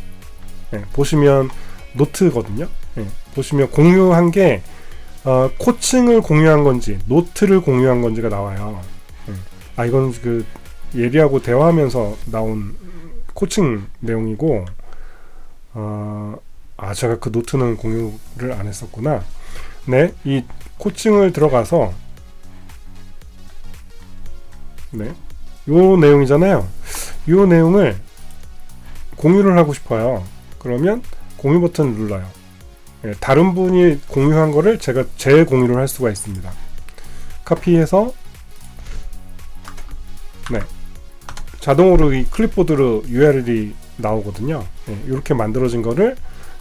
보시면 노트거든요. 보시면 공유한 게 코칭을 공유한 건지 노트를 공유한 건지가 나와요. 이건 그 예리하고 대화하면서 나온 코칭 내용이고, 제가 그 노트는 공유를 안 했었구나. 네, 이 코칭을 들어가서 요 내용이잖아요. 요 내용을 공유를 하고 싶어요. 그러면 공유 버튼을 눌러요. 다른 분이 공유한 거를 제가 재공유를 할 수가 있습니다. 카피해서 자동으로 이 클립보드로 URL이 나오거든요. 이렇게 만들어진 거를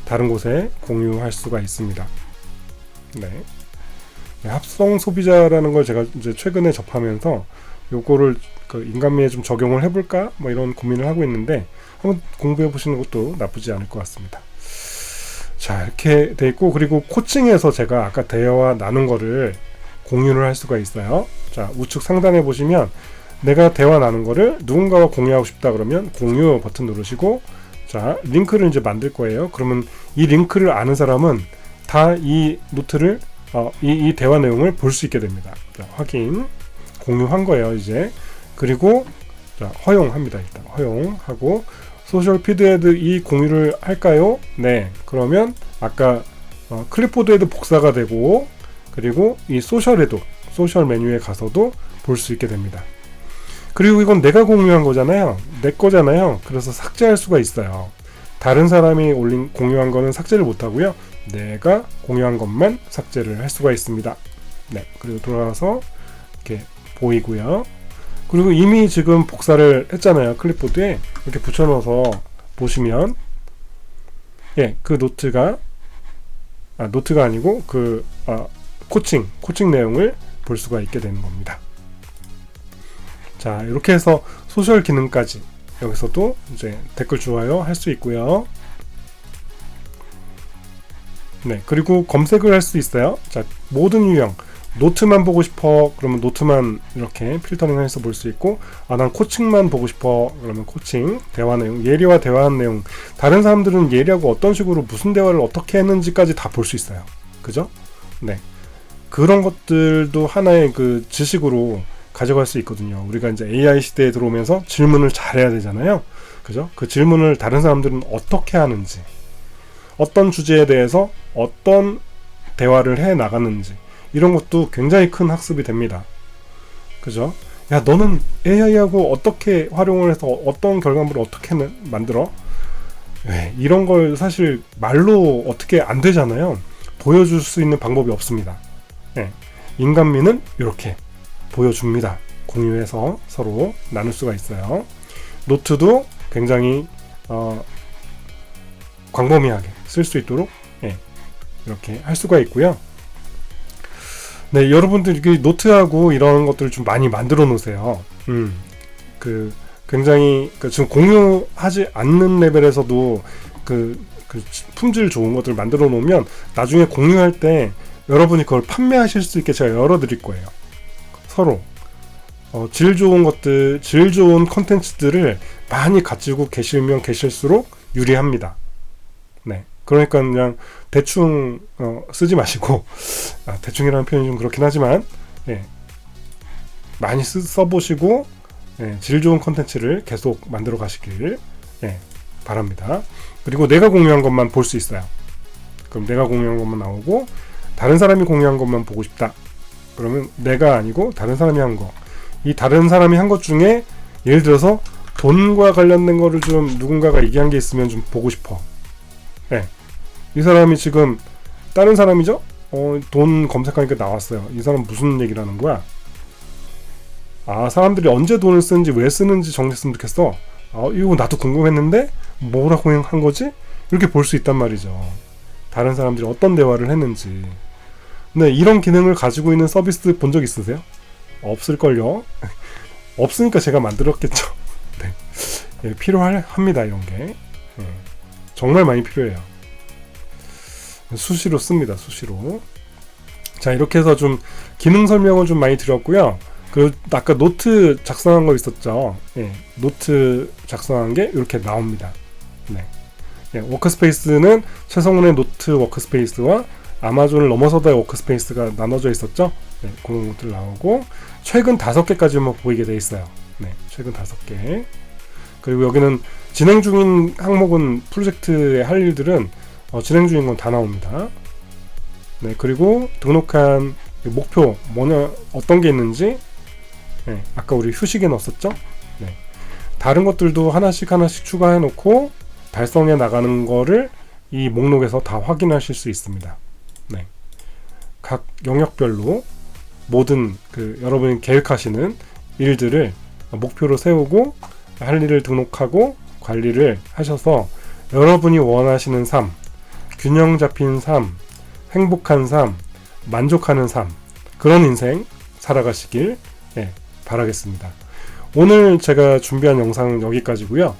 다른 곳에 공유할 수가 있습니다. 합성 소비자라는 걸 제가 이제 최근에 접하면서 요거를 그 인간미에 좀 적용을 해볼까 뭐 이런 고민을 하고 있는데, 한번 공부해 보시는 것도 나쁘지 않을 것 같습니다. 자, 이렇게 돼 있고, 그리고 코칭에서 제가 아까 대화 나눈 거를 공유를 할 수가 있어요. 자, 우측 상단에 보시면 내가 대화 나눈 거를 누군가와 공유하고 싶다 그러면 공유 버튼 누르시고, 자, 링크를 이제 만들 거예요. 그러면 이 링크를 아는 사람은 다 이 노트를 이 대화 내용을 볼 수 있게 됩니다. 자, 확인, 공유한 거예요 이제. 그리고 자, 허용합니다. 일단 허용하고, 소셜 피드에도 이 공유를 할까요? 네, 그러면 아까 클립보드에도 복사가 되고, 그리고 이 소셜에도, 소셜 메뉴에 가서도 볼 수 있게 됩니다. 그리고 이건 내가 공유한 거잖아요. 내 거잖아요. 그래서 삭제할 수가 있어요. 다른 사람이 공유한 거는 삭제를 못 하고요. 내가 공유한 것만 삭제를 할 수가 있습니다. 네, 그리고 돌아와서 이렇게 보이고요. 그리고 이미 지금 복사를 했잖아요. 클립보드에 이렇게 붙여넣어서 보시면 그 노트가 아니고 그 코칭 내용을 볼 수가 있게 되는 겁니다. 자, 이렇게 해서 소셜 기능까지 여기서도 이제 댓글 좋아요 할 수 있고요. 네, 그리고 검색을 할 수 있어요. 자, 모든 유형 노트만 보고 싶어 그러면 노트만 이렇게 필터링 해서 볼 수 있고, 난 코칭만 보고 싶어 그러면 코칭, 대화 내용, 예리와 대화한 내용, 다른 사람들은 예리하고 어떤 식으로 무슨 대화를 어떻게 했는지까지 다 볼 수 있어요. 그죠? 네, 그런 것들도 하나의 그 지식으로 가져갈 수 있거든요. 우리가 이제 AI 시대에 들어오면서 질문을 잘해야 되잖아요. 그죠? 그 질문을 다른 사람들은 어떻게 하는지, 어떤 주제에 대해서 어떤 대화를 해 나가는지, 이런 것도 굉장히 큰 학습이 됩니다. 그죠? 야, 너는 AI하고 어떻게 활용을 해서 어떤 결과물을 어떻게 만들어? 이런 걸 사실 말로 어떻게 안 되잖아요. 보여줄 수 있는 방법이 없습니다. 인간미는 이렇게 보여줍니다. 공유해서 서로 나눌 수가 있어요. 노트도 굉장히 광범위하게 쓸 수 있도록 이렇게 할 수가 있고요. 네, 여러분들 이 노트하고 이런 것들을 좀 많이 만들어 놓으세요. 굉장히 지금 공유하지 않는 레벨에서도 그 품질 좋은 것들을 만들어 놓으면 나중에 공유할 때 여러분이 그걸 판매하실 수 있게 제가 열어드릴 거예요. 서로 질 좋은 것들, 질 좋은 컨텐츠들을 많이 가지고 계시면 계실수록 유리합니다. 네, 그러니까 그냥 대충 쓰지 마시고, 대충이라는 표현이 좀 그렇긴 하지만 많이 써보시고 질 좋은 컨텐츠를 계속 만들어 가시길 바랍니다. 그리고 내가 공유한 것만 볼 수 있어요. 그럼 내가 공유한 것만 나오고, 다른 사람이 공유한 것만 보고 싶다 그러면 내가 아니고 다른 사람이 한 거. 이 다른 사람이 한 것 중에 예를 들어서 돈과 관련된 거를 좀 누군가가 얘기한 게 있으면 좀 보고 싶어. 네. 이 사람이 지금 다른 사람이죠? 돈 검색하니까 나왔어요. 이 사람 무슨 얘기를 하는 거야? 아, 사람들이 언제 돈을 쓰는지 왜 쓰는지 정리했으면 좋겠어. 아, 이거 나도 궁금했는데 뭐라고 한 거지? 이렇게 볼 수 있단 말이죠. 다른 사람들이 어떤 대화를 했는지. 네, 이런 기능을 가지고 있는 서비스 본 적 있으세요? 없을걸요? 없으니까 제가 만들었겠죠. 네. 예, 필요합니다, 이런 게. 정말 많이 필요해요. 수시로 씁니다, 수시로. 자, 이렇게 해서 좀 기능 설명을 좀 많이 드렸고요. 그 아까 노트 작성한 거 있었죠. 예, 노트 작성한 게 이렇게 나옵니다. 네. 예, 워크스페이스는 최성훈의 노트 워크스페이스와 아마존을 넘어서다의 워크스페이스가 나눠져 있었죠. 네, 그런 것들 나오고 최근 5개까지만 보이게 돼 있어요. 네, 최근 5개. 그리고 여기는 진행 중인 항목은 프로젝트에 할 일들은 진행 중인 건 다 나옵니다. 네, 그리고 등록한 목표 뭐냐 어떤 게 있는지 네, 아까 우리 휴식에 넣었었죠. 네, 다른 것들도 하나씩 추가해 놓고 달성해 나가는 거를 이 목록에서 다 확인하실 수 있습니다. 네, 각 영역별로 모든 여러분이 계획하시는 일들을 목표로 세우고 할 일을 등록하고 관리를 하셔서 여러분이 원하시는 삶, 균형 잡힌 삶, 행복한 삶, 만족하는 삶, 그런 인생 살아가시길 바라겠습니다. 오늘 제가 준비한 영상은 여기까지고요.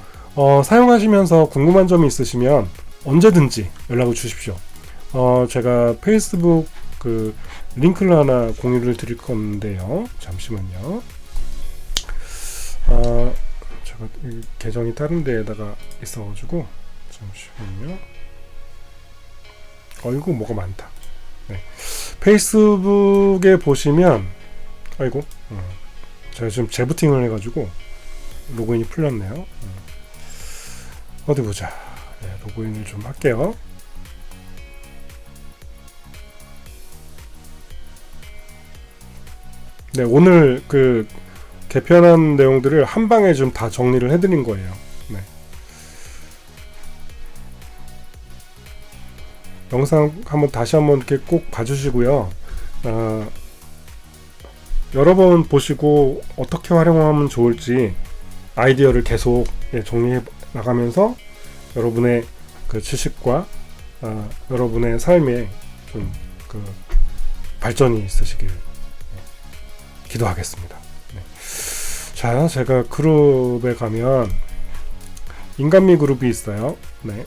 사용하시면서 궁금한 점이 있으시면 언제든지 연락을 주십시오. 제가 페이스북 링크를 하나 공유를 드릴 건데요. 잠시만요. 제가 이 계정이 다른 데에다가 있어가지고 잠시만요. 이거 뭐가 많다. 네. 페이스북에 보시면 아이고 제가 지금 재부팅을 해가지고 로그인이 풀렸네요. 어디 보자. 네, 로그인을 좀 할게요. 네, 오늘 개편한 내용들을 한 방에 좀 다 정리를 해드린 거예요. 네. 영상 다시 한번 이렇게 꼭 봐주시고요. 여러 번 보시고 어떻게 활용하면 좋을지 아이디어를 계속 정리해 나가면서 여러분의 지식과 여러분의 삶에 좀 발전이 있으시길 기도하겠습니다. 네. 자, 제가 그룹에 가면 인간미 그룹이 있어요. 네.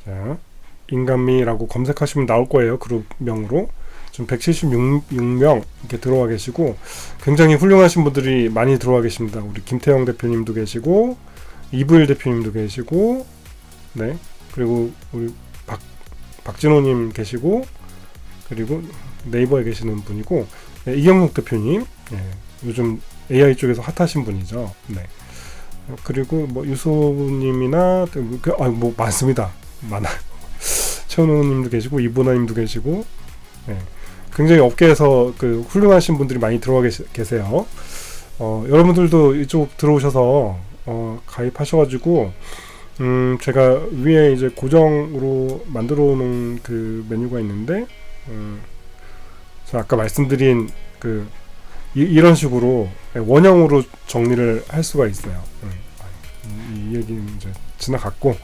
자, 인간미라고 검색하시면 나올 거예요. 그룹명으로. 지금 176명 이렇게 들어와 계시고 굉장히 훌륭하신 분들이 많이 들어와 계십니다. 우리 김태형 대표님도 계시고 이부일 대표님도 계시고 네, 그리고 우리 박진호님 계시고 그리고 네이버에 계시는 분이고 네, 이경록 대표님 요즘 AI 쪽에서 핫하신 분이죠. 네. 그리고 뭐 유소님이나 뭐 많습니다. 많아요. 최원호님도 계시고 이보나님도 계시고 네. 굉장히 업계에서 훌륭하신 분들이 많이 들어와 계세요. 여러분들도 이쪽 들어오셔서 가입하셔가지고 제가 위에 이제 고정으로 만들어 놓은 메뉴가 있는데 제가 아까 말씀드린 이런 식으로 원형으로 정리를 할 수가 있어요. 이 얘기는 이제 지나갔고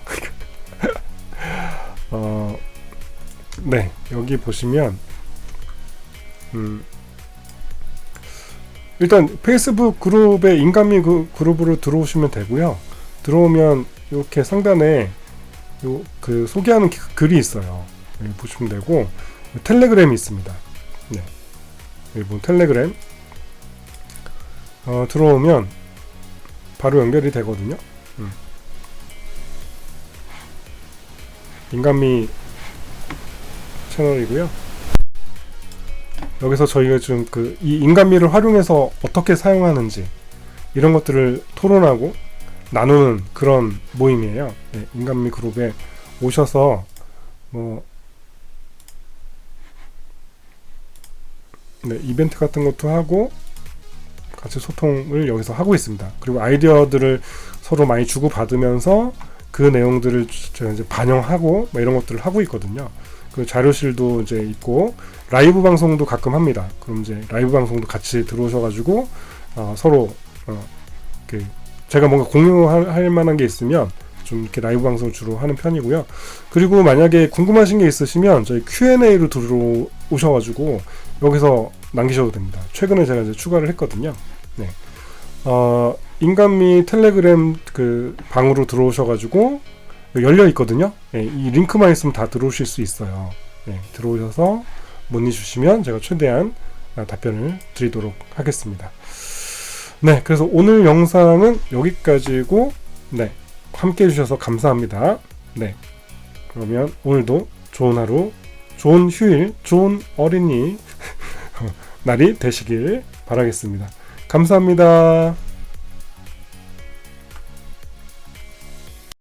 네, 여기 보시면 일단 페이스북 그룹의 인간미 그룹으로 들어오시면 되고요. 들어오면 이렇게 상단에 소개하는 글이 있어요. 여기 보시면 되고 텔레그램이 있습니다. 네, 일본 텔레그램 들어오면 바로 연결이 되거든요. 인간미 채널이고요. 여기서 저희가 지금 이 인간미를 활용해서 어떻게 사용하는지 이런 것들을 토론하고 나누는 그런 모임이에요. 네, 인간미 그룹에 오셔서 뭐 네, 이벤트 같은 것도 하고 같이 소통을 여기서 하고 있습니다. 그리고 아이디어들을 서로 많이 주고받으면서 그 내용들을 제가 이제 반영하고 뭐 이런 것들을 하고 있거든요. 그 자료실도 이제 있고 라이브 방송도 가끔 합니다. 그럼 이제 라이브 방송도 같이 들어오셔가지고 서로 이렇게 제가 뭔가 공유할 만한 게 있으면 좀 이렇게 라이브 방송을 주로 하는 편이고요. 그리고 만약에 궁금하신 게 있으시면 저희 Q&A로 들어오셔가지고 여기서 남기셔도 됩니다. 최근에 제가 이제 추가를 했거든요. 네. 인간미 텔레그램 그 방으로 들어오셔가지고 열려 있거든요. 네, 이 링크만 있으면 다 들어오실 수 있어요. 네, 들어오셔서 문의 주시면 제가 최대한 답변을 드리도록 하겠습니다. 네, 그래서 오늘 영상은 여기까지고, 네, 함께 해주셔서 감사합니다. 네, 그러면 오늘도 좋은 하루, 좋은 휴일, 좋은 어린이 날이 되시길 바라겠습니다. 감사합니다.